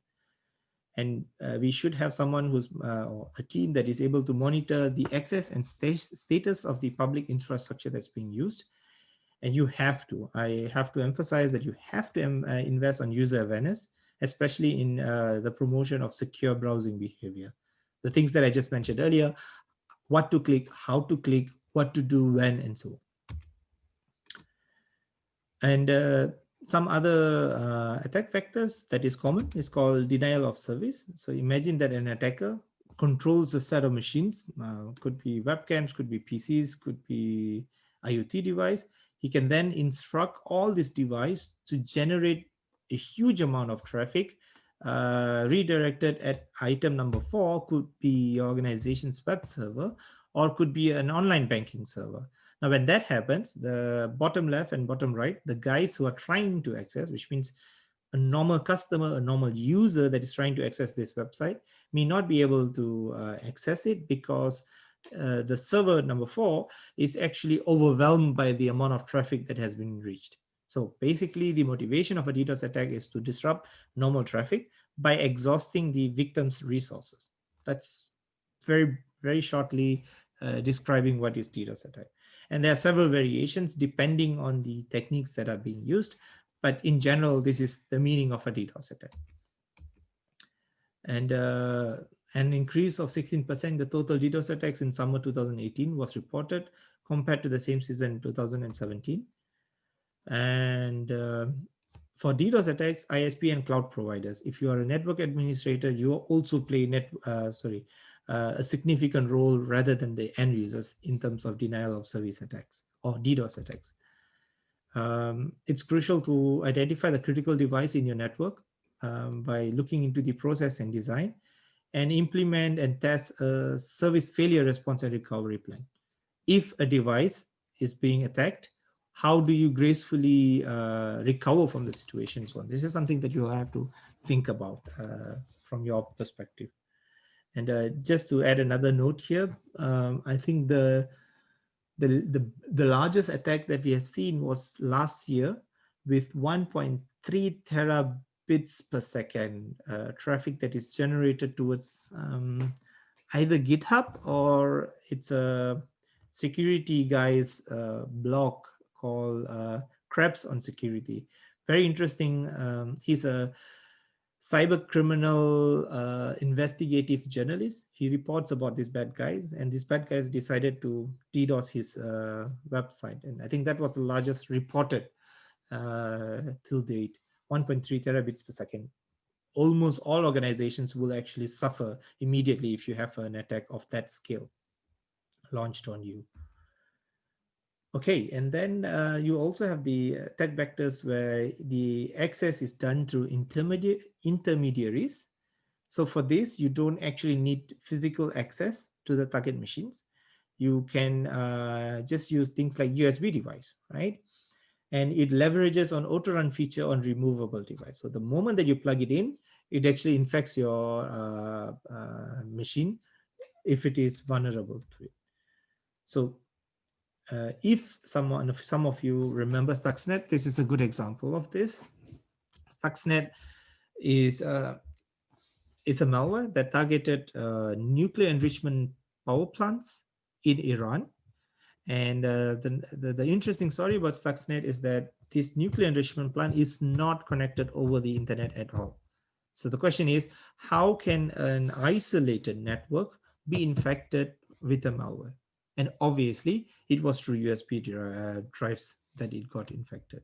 And we should have someone who's or a team that is able to monitor the access and status of the public infrastructure that's being used. And I have to emphasize that you have to invest on user awareness, especially in the promotion of secure browsing behavior. The things that I just mentioned earlier, what to click, how to click, what to do when, and so on. And some other attack vectors that is common is called denial of service. So imagine that an attacker controls a set of machines, could be webcams, could be PCs, could be IoT device. He can then instruct all this device to generate a huge amount of traffic redirected at item number 4, could be your organization's web server, or could be an online banking server. Now, when that happens, the bottom left and bottom right, the guys who are trying to access, which means a normal customer, a normal user that is trying to access this website, may not be able to access it because the server number 4 is actually overwhelmed by the amount of traffic that has been reached. So basically, the motivation of a DDoS attack is to disrupt normal traffic by exhausting the victim's resources. That's very, very shortly describing what is DDoS attack. And there are several variations depending on the techniques that are being used. But in general, this is the meaning of a DDoS attack. And an increase of 16% the total DDoS attacks in summer 2018 was reported compared to the same season in 2017. And for DDoS attacks, ISP and cloud providers, if you are a network administrator, you also play a significant role rather than the end users in terms of denial of service attacks or DDoS attacks. It's crucial to identify the critical device in your network by looking into the process and design, and implement and test a service failure response and recovery plan. If a device is being attacked, how do you gracefully recover from the situation? So this is something that you have to think about from your perspective. And just to add another note here, I think the largest attack that we have seen was last year with 1.3 terabits per second traffic that is generated towards either GitHub or it's a security guy's blog called Krebs on Security. Very interesting. He's a cyber criminal investigative journalist. He reports about these bad guys, and these bad guys decided to DDoS his website. And I think that was the largest reported till date, 1.3 terabits per second. Almost all organizations will actually suffer immediately if you have an attack of that scale launched on you. Okay, and then you also have the attack vectors where the access is done through intermediaries. So for this, you don't actually need physical access to the target machines. You can just use things like USB device, right? And it leverages on auto-run feature on removable device. So the moment that you plug it in, it actually infects your machine if it is vulnerable to it. So if some of you remember Stuxnet, this is a good example of this. Stuxnet is a malware that targeted nuclear enrichment power plants in Iran. And the interesting story about Stuxnet is that this nuclear enrichment plant is not connected over the internet at all. So the question is, how can an isolated network be infected with a malware? And obviously, it was through USB drives that it got infected.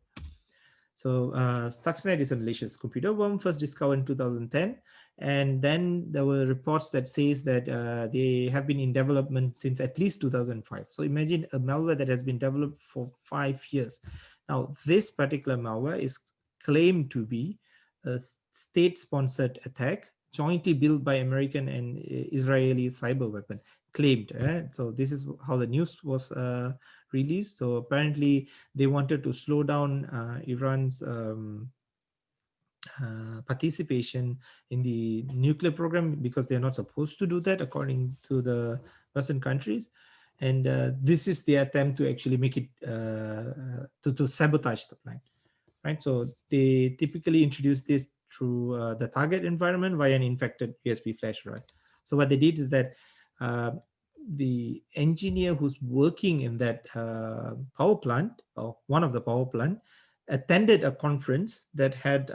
So Stuxnet is a malicious computer worm, first discovered in 2010. And then there were reports that says that they have been in development since at least 2005. So imagine a malware that has been developed for 5 years. Now, this particular malware is claimed to be a state-sponsored attack jointly built by American and Israeli cyber weapon, claimed. So this is how the news was released. So apparently they wanted to slow down Iran's participation in the nuclear program, because they're not supposed to do that according to the Western countries. And this is the attempt to actually make it to sabotage the plant, right? So they typically introduce this through the target environment via an infected USB flash drive. So what they did is that uh, the engineer who's working in that power plant, or one of the power plant, attended a conference that had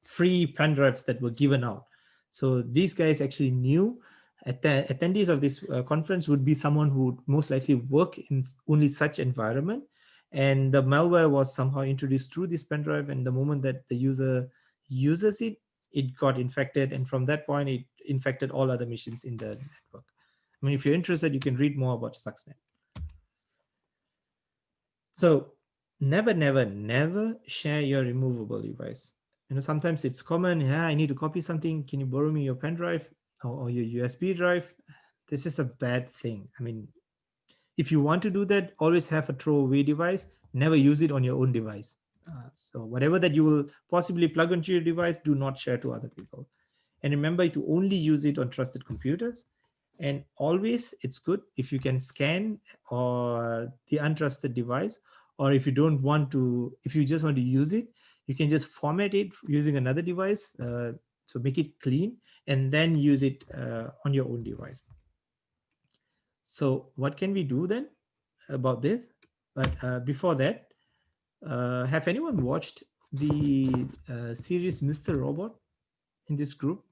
free pen drives that were given out. So these guys actually knew attendees of this conference would be someone who would most likely work in only such environment, and the malware was somehow introduced through this pen drive, and the moment that the user uses it, it got infected, and from that point it infected all other machines in the network. I mean, if you're interested, you can read more about Stuxnet. So never, never, never share your removable device. Sometimes it's common, yeah, I need to copy something, can you borrow me your pen drive or your USB drive? This is a bad thing. I mean, if you want to do that, always have a throwaway device, never use it on your own device. So whatever that you will possibly plug into your device, do not share to other people. And remember to only use it on trusted computers. And always it's good if you can scan or the untrusted device, or if you don't want to, if you just want to use it, you can just format it using another device. So make it clean and then use it on your own device. So what can we do then about this? But before that, have anyone watched the series Mr. Robot in this group?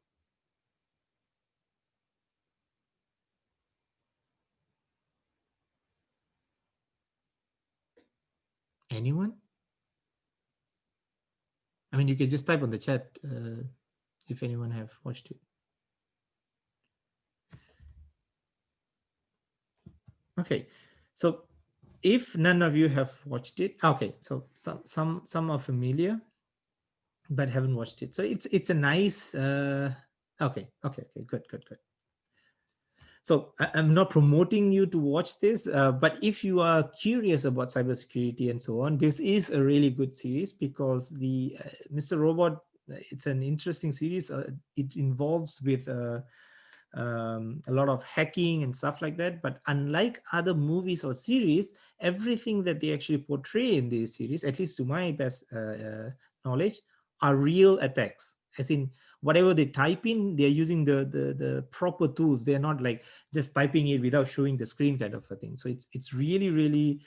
Anyone? I mean, you can just type on the chat if anyone have watched it. Okay, so if none of you have watched it, okay, so some are familiar but haven't watched it. So it's a nice okay, good. So I'm not promoting you to watch this, but if you are curious about cybersecurity and so on, this is a really good series, because the Mr. Robot, it's an interesting series. It involves with a lot of hacking and stuff like that. But unlike other movies or series, everything that they actually portray in this series, at least to my best knowledge, are real attacks. As in, whatever they type in, they're using the proper tools. They're not like just typing it without showing the screen kind of a thing. So it's really, really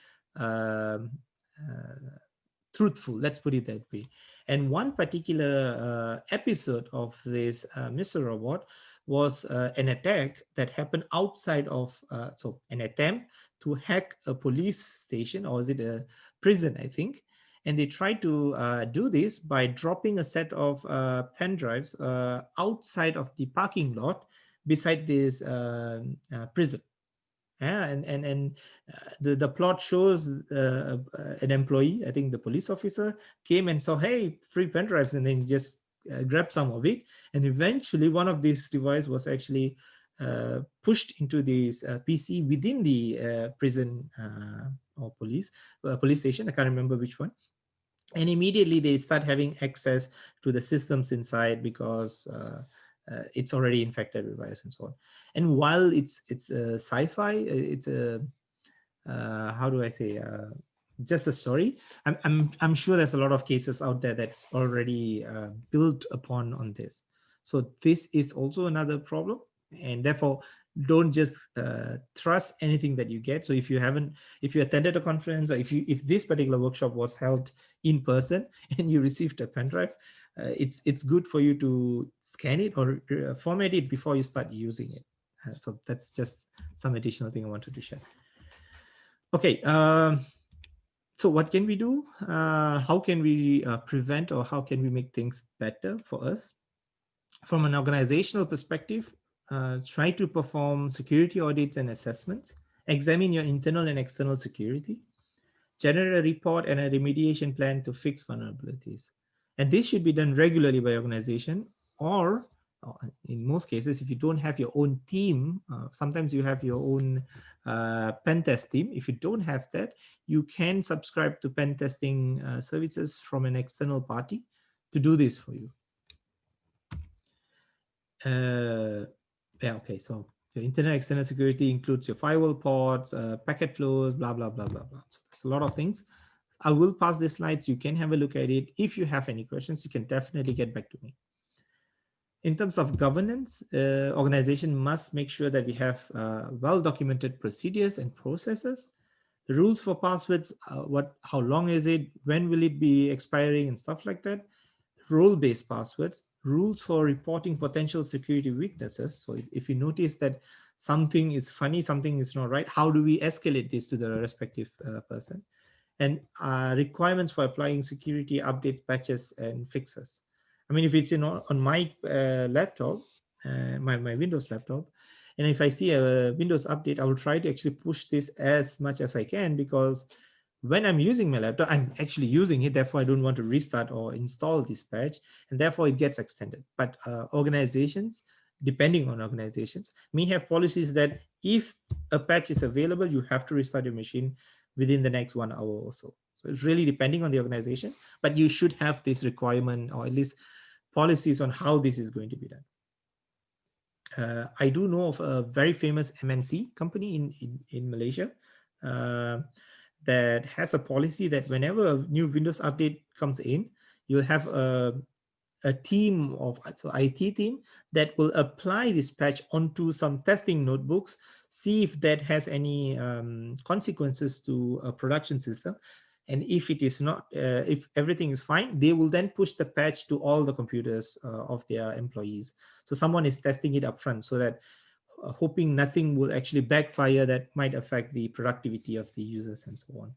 truthful, let's put it that way. And one particular episode of this Mr. Robot was an attack that happened outside of, so an attempt to hack a police station, or is it a prison, I think. And they tried to do this by dropping a set of pen drives outside of the parking lot beside this prison. Yeah, and the plot shows an employee, I think the police officer, came and saw, hey, free pen drives, and then just grabbed some of it. And eventually one of these devices was actually pushed into this PC within the prison or police station. I can't remember which one. And immediately they start having access to the systems inside, because it's already infected with virus and so on. And while it's a sci-fi, it's a how do I say, just a story. I'm sure there's a lot of cases out there that's already built upon on this. So this is also another problem, and therefore don't just trust anything that you get. So if you attended a conference, or if this particular workshop was held in person and you received a pen drive, it's good for you to scan it or format it before you start using it. So that's just some additional thing I wanted to share. Okay, so what can we do? How can we prevent, or how can we make things better for us? From an organizational perspective, try to perform security audits and assessments, examine your internal and external security, generate a report and a remediation plan to fix vulnerabilities. And this should be done regularly by organization, or in most cases, if you don't have your own team, sometimes you have your own pen test team. If you don't have that, you can subscribe to pen testing services from an external party to do this for you. Yeah, okay, so your internet external security includes your firewall ports, packet flows, blah, blah, blah, blah, blah. So there's a lot of things. I will pass the slides. You can have a look at it. If you have any questions, you can definitely get back to me. In terms of governance, organization must make sure that we have well-documented procedures and processes. The rules for passwords, how long is it, when will it be expiring, and stuff like that. Role-based passwords, rules for reporting potential security weaknesses. So if you notice that something is funny, something is not right, how do we escalate this to the respective person? And requirements for applying security updates, patches, and fixes. I mean, if it's on my laptop, my Windows laptop, and if I see a Windows update, I will try to actually push this as much as I can, because when I'm using my laptop, I'm actually using it. Therefore, I don't want to restart or install this patch, and therefore it gets extended. But organizations, depending on organizations, may have policies that if a patch is available, you have to restart your machine within the next 1 hour or so. So it's really depending on the organization, but you should have this requirement, or at least policies on how this is going to be done. I do know of a very famous MNC company in Malaysia that has a policy that whenever a new Windows update comes in, you'll have a team of IT team that will apply this patch onto some testing notebooks, see if that has any consequences to a production system. And if it is not, if everything is fine, they will then push the patch to all the computers of their employees. So someone is testing it up front, so that hoping nothing will actually backfire that might affect the productivity of the users and so on.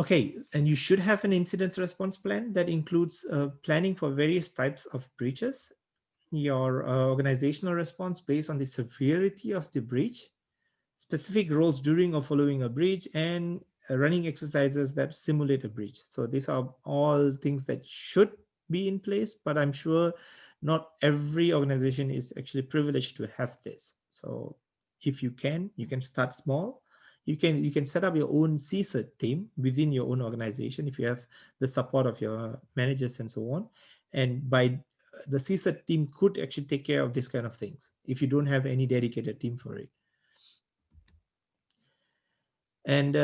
Okay, and you should have an incident response plan that includes planning for various types of breaches, your organizational response based on the severity of the breach, specific roles during or following a breach, and running exercises that simulate a breach. So these are all things that should be in place, but I'm sure not every organization is actually privileged to have this. So if you can start small. You can set up your own CSIRT team within your own organization if you have the support of your managers and so on. And by the CSIRT team could actually take care of this kind of things if you don't have any dedicated team for it. And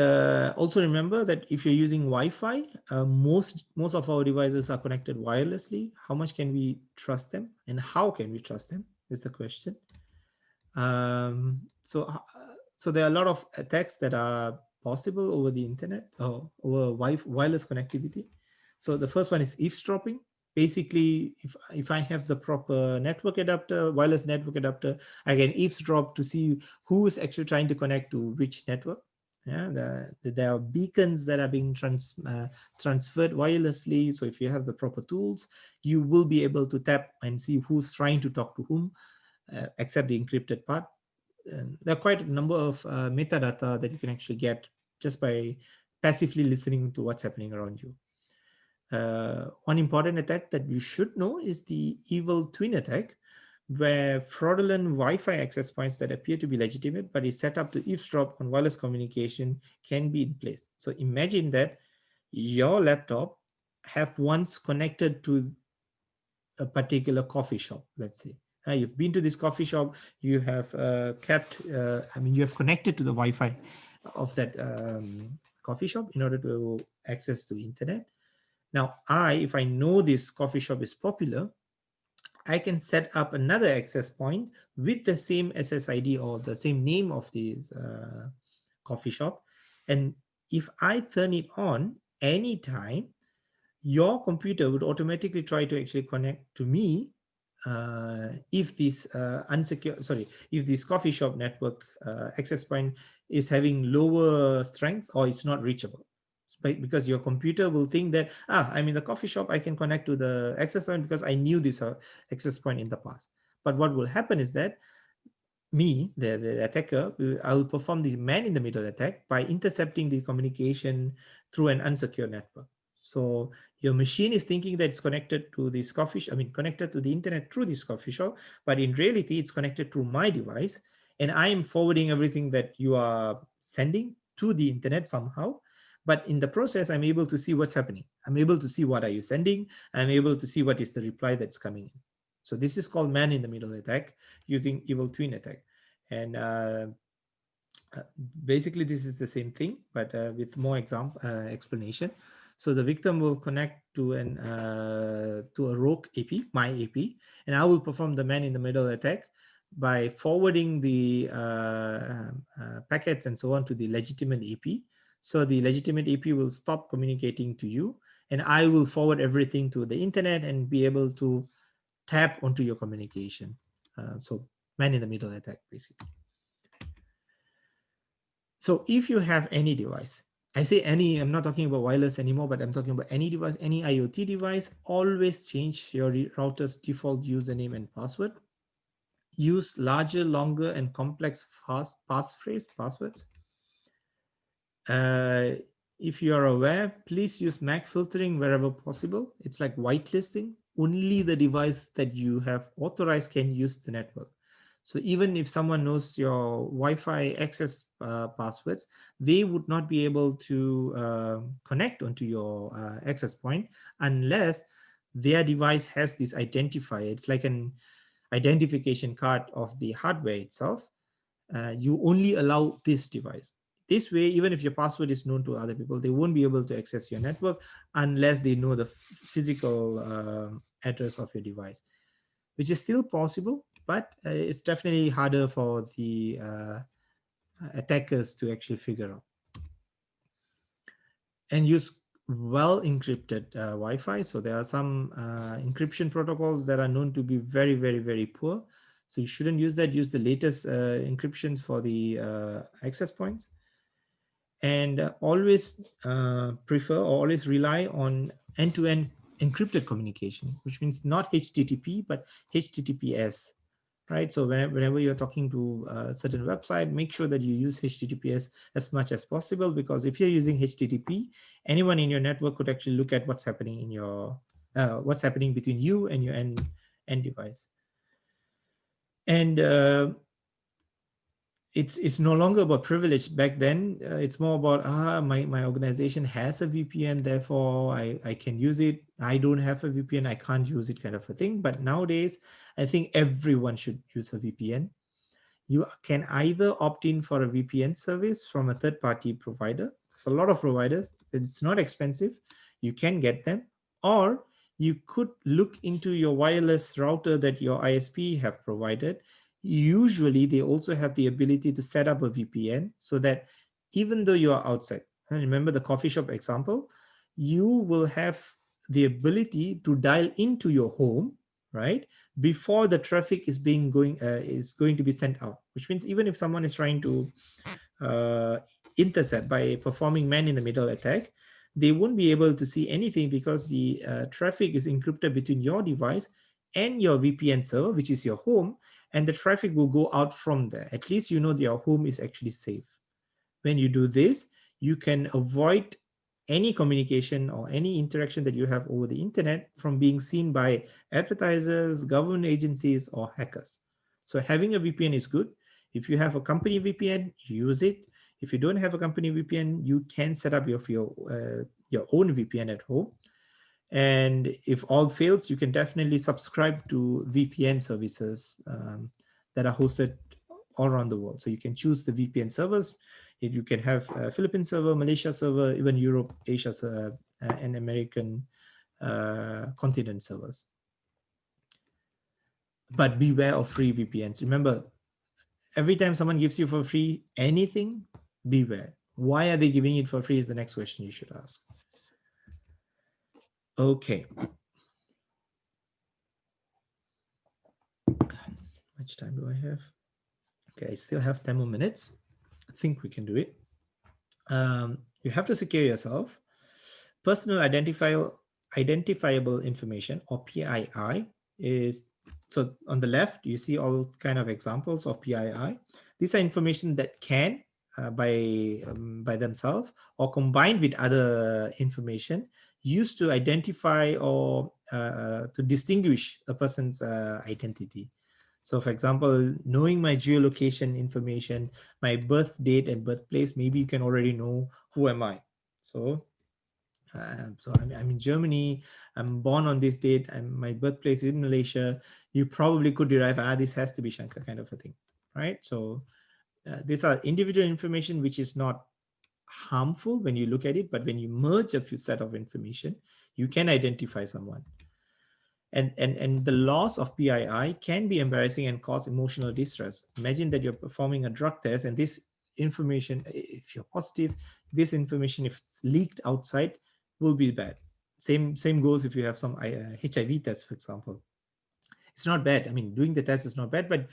also remember that if you're using Wi-Fi, most of our devices are connected wirelessly. How much can we trust them, and how can we trust them is the question. So there are a lot of attacks that are possible over the internet or over wireless connectivity. So the first one is eavesdropping. Basically, if I have the proper network adapter, wireless network adapter, I can eavesdrop to see who is actually trying to connect to which network. Yeah, there are beacons that are being transferred wirelessly. So if you have the proper tools, you will be able to tap and see who's trying to talk to whom, except the encrypted part. And there are quite a number of metadata that you can actually get just by passively listening to what's happening around you. One important attack that you should know is the evil twin attack, where fraudulent Wi-Fi access points that appear to be legitimate but is set up to eavesdrop on wireless communication can be in place. So imagine that your laptop have once connected to a particular coffee shop, let's say. You've been to this coffee shop, you have you have connected to the Wi-Fi of that coffee shop in order to access the internet. Now, if I know this coffee shop is popular, I can set up another access point with the same SSID or the same name of this coffee shop. And if I turn it on anytime, your computer would automatically try to actually connect to me if this if this coffee shop network access point is having lower strength or it's not reachable. Because your computer will think that I'm in the coffee shop, I can connect to the access point because I knew this access point in the past. But what will happen is that me, the attacker, I will perform the man-in-the-middle attack by intercepting the communication through an unsecure network. So your machine is thinking that it's connected to this coffee shop, connected to the internet through this coffee shop, but in reality, it's connected to my device. And I am forwarding everything that you are sending to the internet somehow. But in the process, I'm able to see what's happening. I'm able to see what are you sending. I'm able to see what is the reply that's coming in. So this is called man-in-the-middle attack using evil twin attack. And basically, this is the same thing, but with more explanation. So the victim will connect to to a rogue AP, my AP, and I will perform the man-in-the-middle attack by forwarding the packets and so on to the legitimate AP. So the legitimate AP will stop communicating to you, and I will forward everything to the internet and be able to tap onto your communication. So man-in-the-middle attack, basically. So if you have any device, I say any, I'm not talking about wireless anymore, but I'm talking about any device, any IoT device, always change your router's default username and password. Use larger, longer, and complex passwords. If you are aware, please use MAC filtering wherever possible. It's like whitelisting. Only the device that you have authorized can use the network. So even if someone knows your Wi-Fi access passwords, they would not be able to connect onto your access point unless their device has this identifier. It's like an identification card of the hardware itself. You only allow this device. This way, even if your password is known to other people, they won't be able to access your network unless they know the physical address of your device, which is still possible, but it's definitely harder for the attackers to actually figure out. And use well encrypted Wi-Fi. So there are some encryption protocols that are known to be very, very, very poor. So you shouldn't use that. Use the latest encryptions for the access points. And always prefer or always rely on end-to-end encrypted communication, which means not HTTP, but HTTPS, right? So whenever you're talking to a certain website, make sure that you use HTTPS as much as possible, because if you're using HTTP, anyone in your network could actually look at what's happening in your, what's happening between you and your end device. And it's no longer about privilege. Back then, it's more about my organization has a VPN, therefore I can use it. I don't have a VPN, I can't use it, kind of a thing. But nowadays, I think everyone should use a VPN. You can either opt in for a VPN service from a third-party provider. There's a lot of providers. It's not expensive. You can get them. Or you could look into your wireless router that your ISP have provided. Usually, they also have the ability to set up a VPN so that even though you are outside, and remember the coffee shop example, you will have the ability to dial into your home, right, before the traffic is going to be sent out. Which means even if someone is trying to intercept by performing man-in-the-middle attack, they won't be able to see anything because the traffic is encrypted between your device and your VPN server, which is your home, and the traffic will go out from there. At least you know that your home is actually safe. When you do this, you can avoid any communication or any interaction that you have over the internet from being seen by advertisers, government agencies, or hackers. So having a VPN is good. If you have a company VPN, use it. If you don't have a company VPN, you can set up your own VPN at home. And if all fails, you can definitely subscribe to VPN services that are hosted all around the world. So you can choose the VPN servers. You can have a Philippine server, Malaysia server, even Europe, Asia, and American continent servers. But beware of free VPNs. Remember, every time someone gives you for free anything, beware. Why are they giving it for free is the next question you should ask. Okay. How much time do I have? Okay, I still have 10 more minutes. I think we can do it. You have to secure yourself. Personal identifiable information, or PII, is, so on the left, you see all kind of examples of PII. These are information that can, by themselves or combined with other information, used to identify or to distinguish a person's identity. So for example, knowing my geolocation information, my birth date and birthplace, maybe you can already know who am I. So I'm in Germany, I'm born on this date, and my birthplace is in Malaysia. You probably could derive, this has to be Shankar, kind of a thing, right? So these are individual information which is not harmful when you look at it, but when you merge a few set of information, you can identify someone. And the loss of PII can be embarrassing and cause emotional distress. Imagine that you're performing a drug test and this information, if you're positive, this information, if it's leaked outside, will be bad. Same goes if you have some HIV test, for example. It's not bad. I mean, doing the test is not bad, but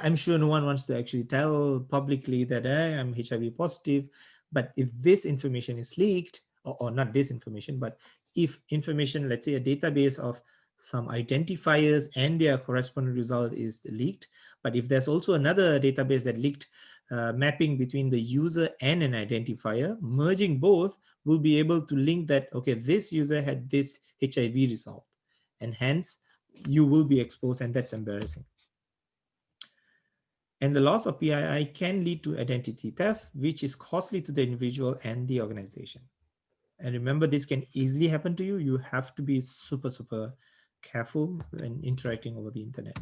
I'm sure no one wants to actually tell publicly that I'm HIV positive. But if this information is leaked, or not this information, but if information, let's say a database of some identifiers and their corresponding result is leaked, but if there's also another database that leaked mapping between the user and an identifier, merging both will be able to link that, okay, this user had this HIV result, and hence you will be exposed, and that's embarrassing. And the loss of PII can lead to identity theft, which is costly to the individual and the organization. And remember, this can easily happen to you. You have to be super, super careful when interacting over the internet.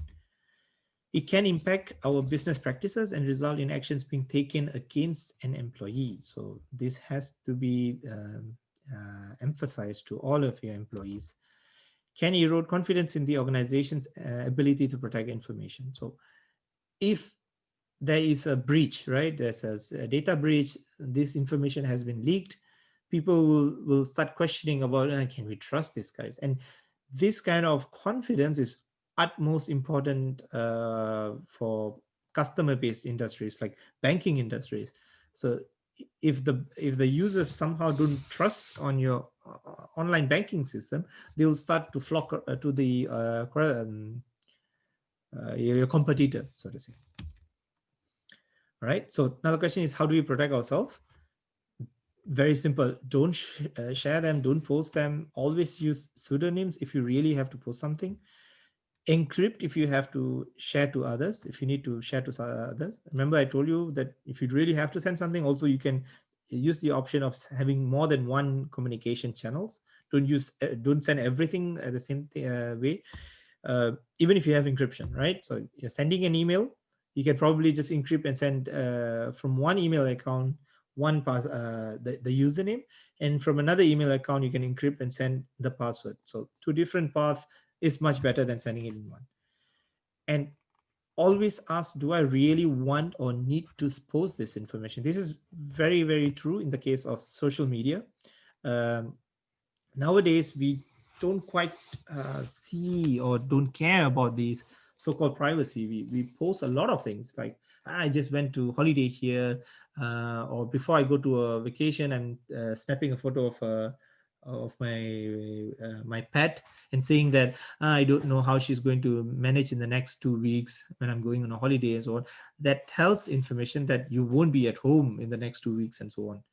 It can impact our business practices and result in actions being taken against an employee. So this has to be emphasized to all of your employees. Can erode confidence in the organization's ability to protect information. So if there is a breach, right? There's a data breach, this information has been leaked, people will start questioning about, can we trust these guys? And this kind of confidence is utmost important for customer-based industries like banking industries. So if the users somehow don't trust on your online banking system, they will start to flock to the your competitor, so to say. All right. So now the question is, how do we protect ourselves? Very simple. Don't share them. Don't post them. Always use pseudonyms if you really have to post something. Encrypt if you have to share to others, if you need to share to others. Remember, I told you that if you really have to send something, also you can use the option of having more than one communication channels. Don't send everything the same way. Even if you have encryption, right? So you're sending an email, you can probably just encrypt and send from one email account the username, and from another email account you can encrypt and send the password. So two different paths is much better than sending it in one. And always ask, do I really want or need to post this information? This is very, very true in the case of social media. Nowadays we don't quite see or don't care about these so-called privacy. We post a lot of things like, I just went to holiday here, or before I go to a vacation, I'm snapping a photo of my pet and saying that I don't know how she's going to manage in the next 2 weeks when I'm going on a holiday and so on. That tells information that you won't be at home in the next 2 weeks and so on.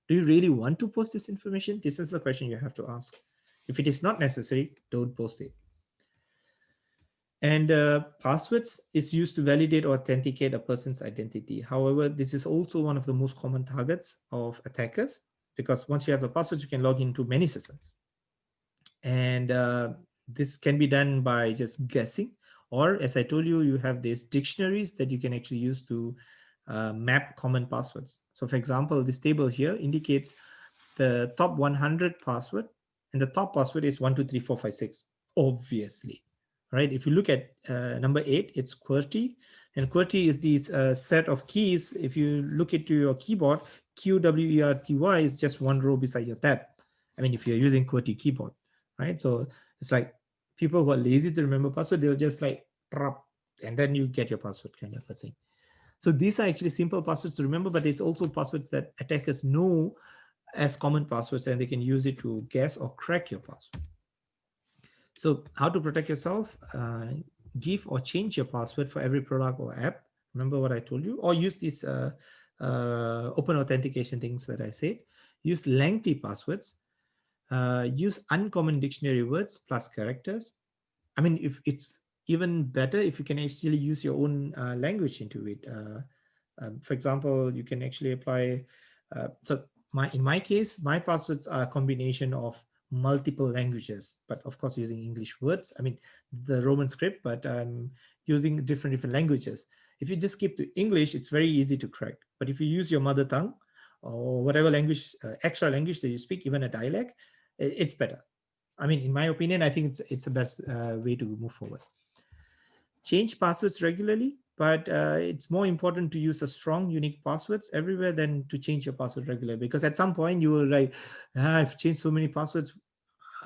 Do you really want to post this information? This is the question you have to ask. If it is not necessary, don't post it. And passwords is used to validate or authenticate a person's identity. However, this is also one of the most common targets of attackers, because once you have the passwords, you can log into many systems. And this can be done by just guessing, or as I told you, you have these dictionaries that you can actually use to map common passwords. So for example, this table here indicates the top 100 password, and the top password is 123456, obviously, right? If you look at number 8, it's QWERTY, and QWERTY is these set of keys. If you look into your keyboard, QWERTY is just one row beside your tab. I mean, if you're using QWERTY keyboard, right? So it's like people who are lazy to remember password, they'll just like, and then you get your password, kind of a thing. So these are actually simple passwords to remember, but there's also passwords that attackers know as common passwords, and they can use it to guess or crack your password. So how to protect yourself? Give or change your password for every product or app. Remember what I told you? Or use these open authentication things that I said. Use lengthy passwords. Use uncommon dictionary words plus characters. I mean, if it's even better if you can actually use your own language into it. For example, you can actually apply. So in my case, my passwords are a combination of multiple languages, but of course using English words. I mean, the Roman script, but I'm using different languages. If you just keep to English, it's very easy to crack. But if you use your mother tongue or whatever language, extra language that you speak, even a dialect, it's better. I mean, in my opinion, I think it's the best way to move forward. Change passwords regularly, but it's more important to use a strong, unique passwords everywhere than to change your password regularly. Because at some point you will like, I've changed so many passwords.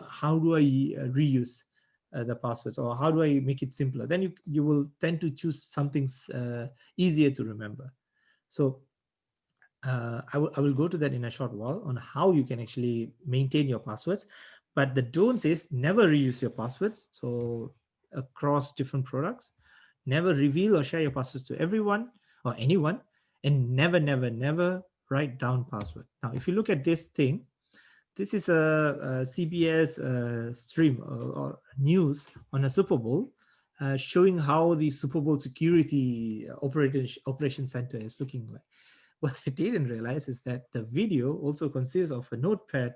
How do I reuse the passwords, or how do I make it simpler? Then you will tend to choose something easier to remember. So I will go to that in a short while on how you can actually maintain your passwords. But the don't is never reuse your passwords. So across different products, never reveal or share your passwords to everyone or anyone, and never write down password. Now, if you look at this thing, this is a CBS stream or news on a Super Bowl, showing how the Super Bowl security operation center is looking like. What they didn't realize is that the video also consists of a notepad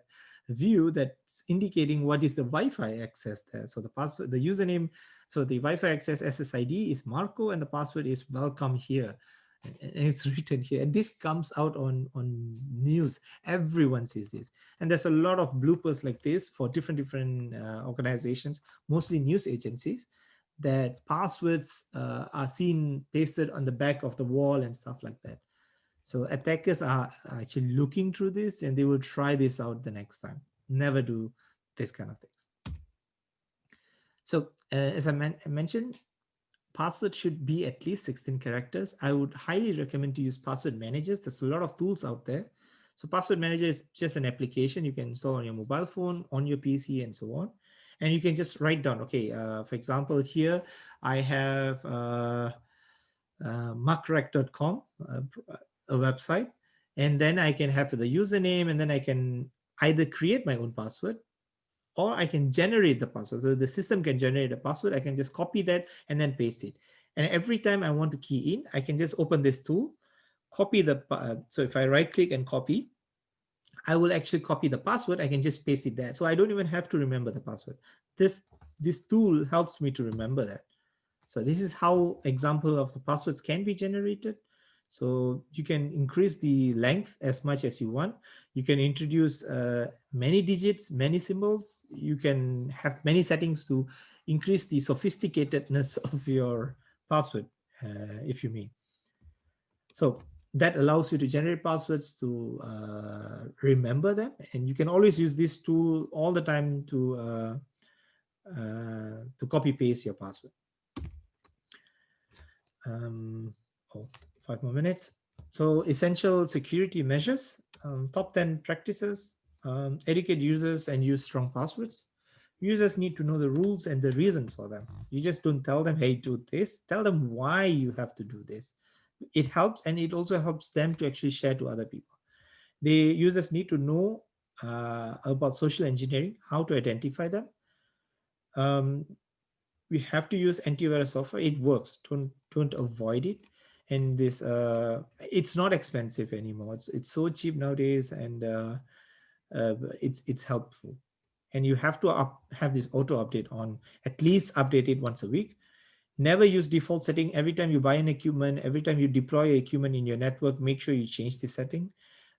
view that's indicating what is the Wi-Fi access there. So the password, the username, so the Wi-Fi access SSID is Marco, and the password is welcome here. And it's written here. And this comes out on news. Everyone sees this. And there's a lot of bloopers like this for different organizations, mostly news agencies, that passwords are seen pasted on the back of the wall and stuff like that. So attackers are actually looking through this, and they will try this out the next time. Never do this kind of things. So as I mentioned, password should be at least 16 characters. I would highly recommend to use password managers. There's a lot of tools out there. So password manager is just an application you can install on your mobile phone, on your PC, and so on. And you can just write down, okay, for example, here I have muckrack.com, a website, and then I can have the username, and then I can either create my own password or I can generate the password. So the system can generate a password. I can just copy that and then paste it. And every time I want to key in, I can just open this tool, copy so if I right click and copy, I will actually copy the password. I can just paste it there. So I don't even have to remember the password. This tool helps me to remember that. So this is how example of the passwords can be generated. So you can increase the length as much as you want. You can introduce many digits, many symbols. You can have many settings to increase the sophisticatedness of your password, if you mean. So that allows you to generate passwords, to remember them. And you can always use this tool all the time to copy paste your password. 5 more minutes. So essential security measures, top 10 practices, educate users and use strong passwords. Users need to know the rules and the reasons for them. You just don't tell them, hey, do this. Tell them why you have to do this. It helps, and it also helps them to actually share to other people. The users need to know about social engineering, how to identify them. We have to use antivirus software. It works. Don't avoid it. And this it's not expensive anymore. It's so cheap nowadays, and it's helpful. And you have to have this auto update on, at least update it once a week. Never use default setting. Every time you buy an equipment, every time you deploy equipment in your network, make sure you change the setting.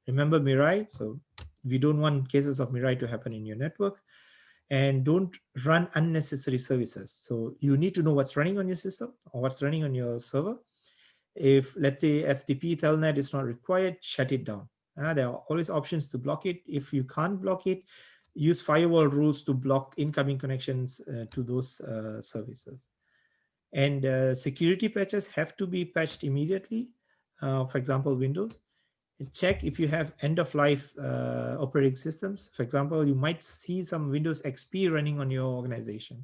Remember Mirai. So we don't want cases of Mirai to happen in your network. And don't run unnecessary services. So you need to know what's running on your system or what's running on your server. If, let's say, FTP telnet is not required, shut it down. There are always options to block it. If you can't block it, use firewall rules to block incoming connections to those services. And security patches have to be patched immediately. For example, Windows. Check if you have end-of-life operating systems. For example, you might see some Windows XP running on your organization.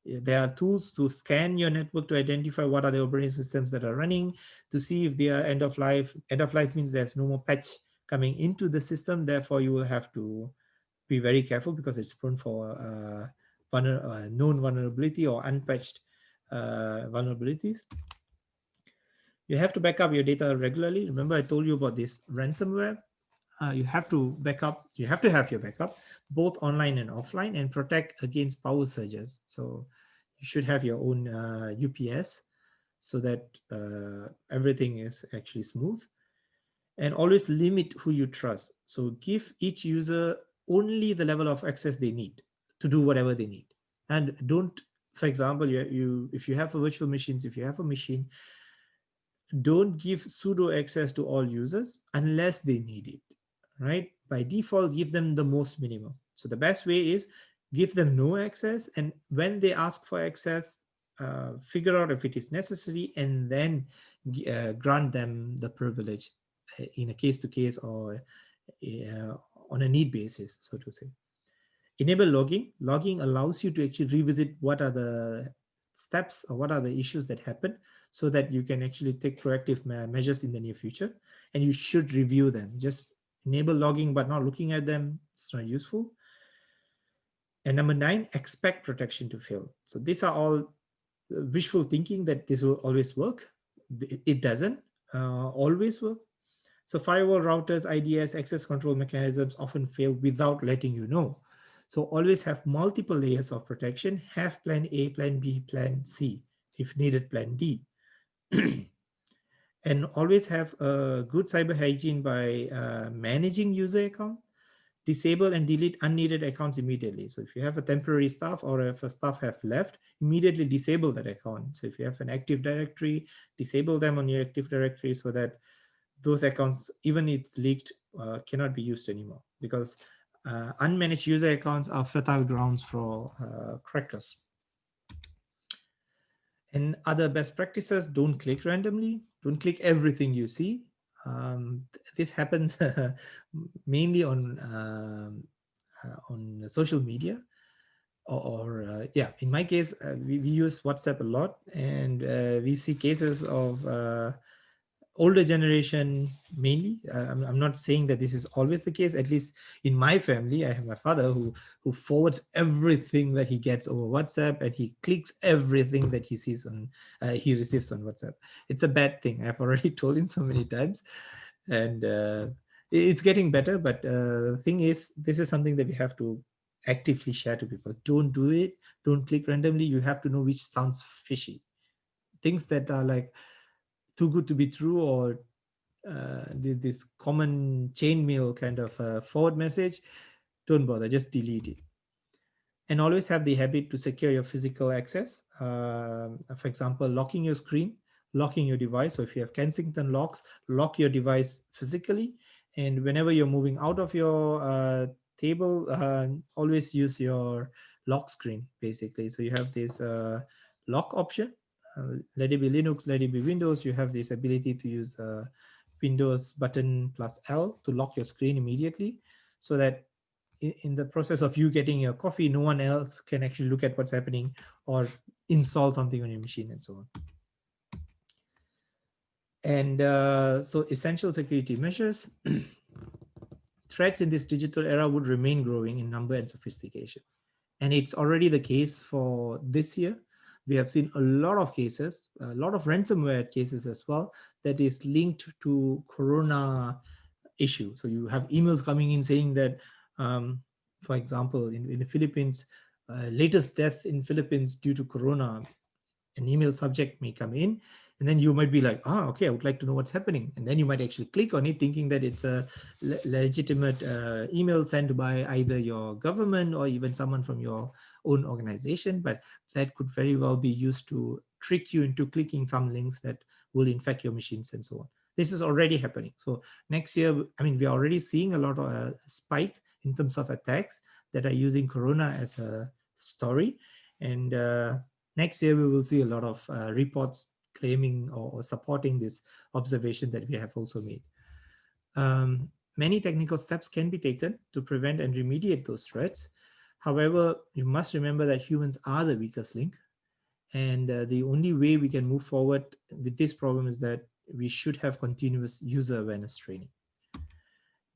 There are tools to scan your network to identify what are the operating systems that are running, to see if they are end-of-life. End-of-life means there's no more patch coming into the system. Therefore, you will have to be very careful because it's prone for known vulnerability or unpatched vulnerabilities. You have to back up your data regularly. Remember, I told you about this ransomware. You have to you have to have your backup both online and offline, and protect against power surges. So you should have your own UPS so that everything is actually smooth. And always limit who you trust. So give each user only the level of access they need to do whatever they need. And don't, for example, if you have a virtual machines, if you have a machine, don't give sudo access to all users unless they need it, right? By default, give them the most minimum. So the best way is give them no access, and when they ask for access, figure out if it is necessary, and then grant them the privilege in a case-to-case or on a need basis, so to say. Enable logging. Logging allows you to actually revisit what are the steps or what are the issues that happen, so that you can actually take proactive measures in the near future. And you should review them. Just enable logging but not looking at them, it's not useful. And number 9, expect protection to fail. So these are all wishful thinking that this will always work. It doesn't always work. So firewall routers, IDS, access control mechanisms often fail without letting you know. So always have multiple layers of protection. Have plan A, plan B, plan C. If needed, plan D. And always have a good cyber hygiene by managing user account. Disable and delete unneeded accounts immediately. So if you have a temporary staff, or if a staff have left, immediately disable that account. So if you have an Active Directory, disable them on your Active Directory so that those accounts, even it's leaked, cannot be used anymore, because unmanaged user accounts are fertile grounds for crackers. And other best practices: don't click randomly, don't click everything you see. This happens mainly on social media, or yeah, in my case, we use WhatsApp a lot, and we see cases of older generation mainly. I'm not saying that this is always the case. At least in my family, I have my father who forwards everything that he gets over WhatsApp, and he clicks everything that he sees on he receives on WhatsApp. It's a bad thing. I've already told him so many times, and it's getting better. But the thing is, this is something that we have to actively share to people. Don't do it. Don't click randomly. You have to know which sounds fishy. Things that are like too good to be true, or this common chainmail kind of forward message, don't bother, just delete it. And always have the habit to secure your physical access. For example, locking your screen, locking your device. So if you have Kensington locks, lock your device physically. And whenever you're moving out of your table, always use your lock screen, basically. So you have this lock option. Let it be Linux, let it be Windows. You have this ability to use Windows button plus L to lock your screen immediately, so that in the process of you getting your coffee, no one else can actually look at what's happening or install something on your machine, and so on. And so essential security measures. Threats in this digital era would remain growing in number and sophistication. And it's already the case for this year. We have seen a lot of cases, a lot of ransomware cases as well, that is linked to Corona issue. So you have emails coming in saying that, for example, in the Philippines, latest death in Philippines due to Corona, an email subject may come in, and then you might be like, okay, I would like to know what's happening. And then you might actually click on it thinking that it's a legitimate email sent by either your government or even someone from your own organization, but that could very well be used to trick you into clicking some links that will infect your machines and so on. This is already happening. So next year, I mean, we're already seeing a lot of a spike in terms of attacks that are using Corona as a story. And next year, we will see a lot of reports claiming or supporting this observation that we have also made. Many technical steps can be taken to prevent and remediate those threats. However, you must remember that humans are the weakest link. And the only way we can move forward with this problem is that we should have continuous user awareness training.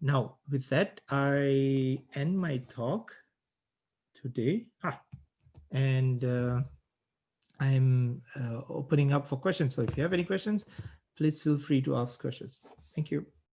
Now, with that, I end my talk today. And I'm opening up for questions. So if you have any questions, please feel free to ask questions. Thank you.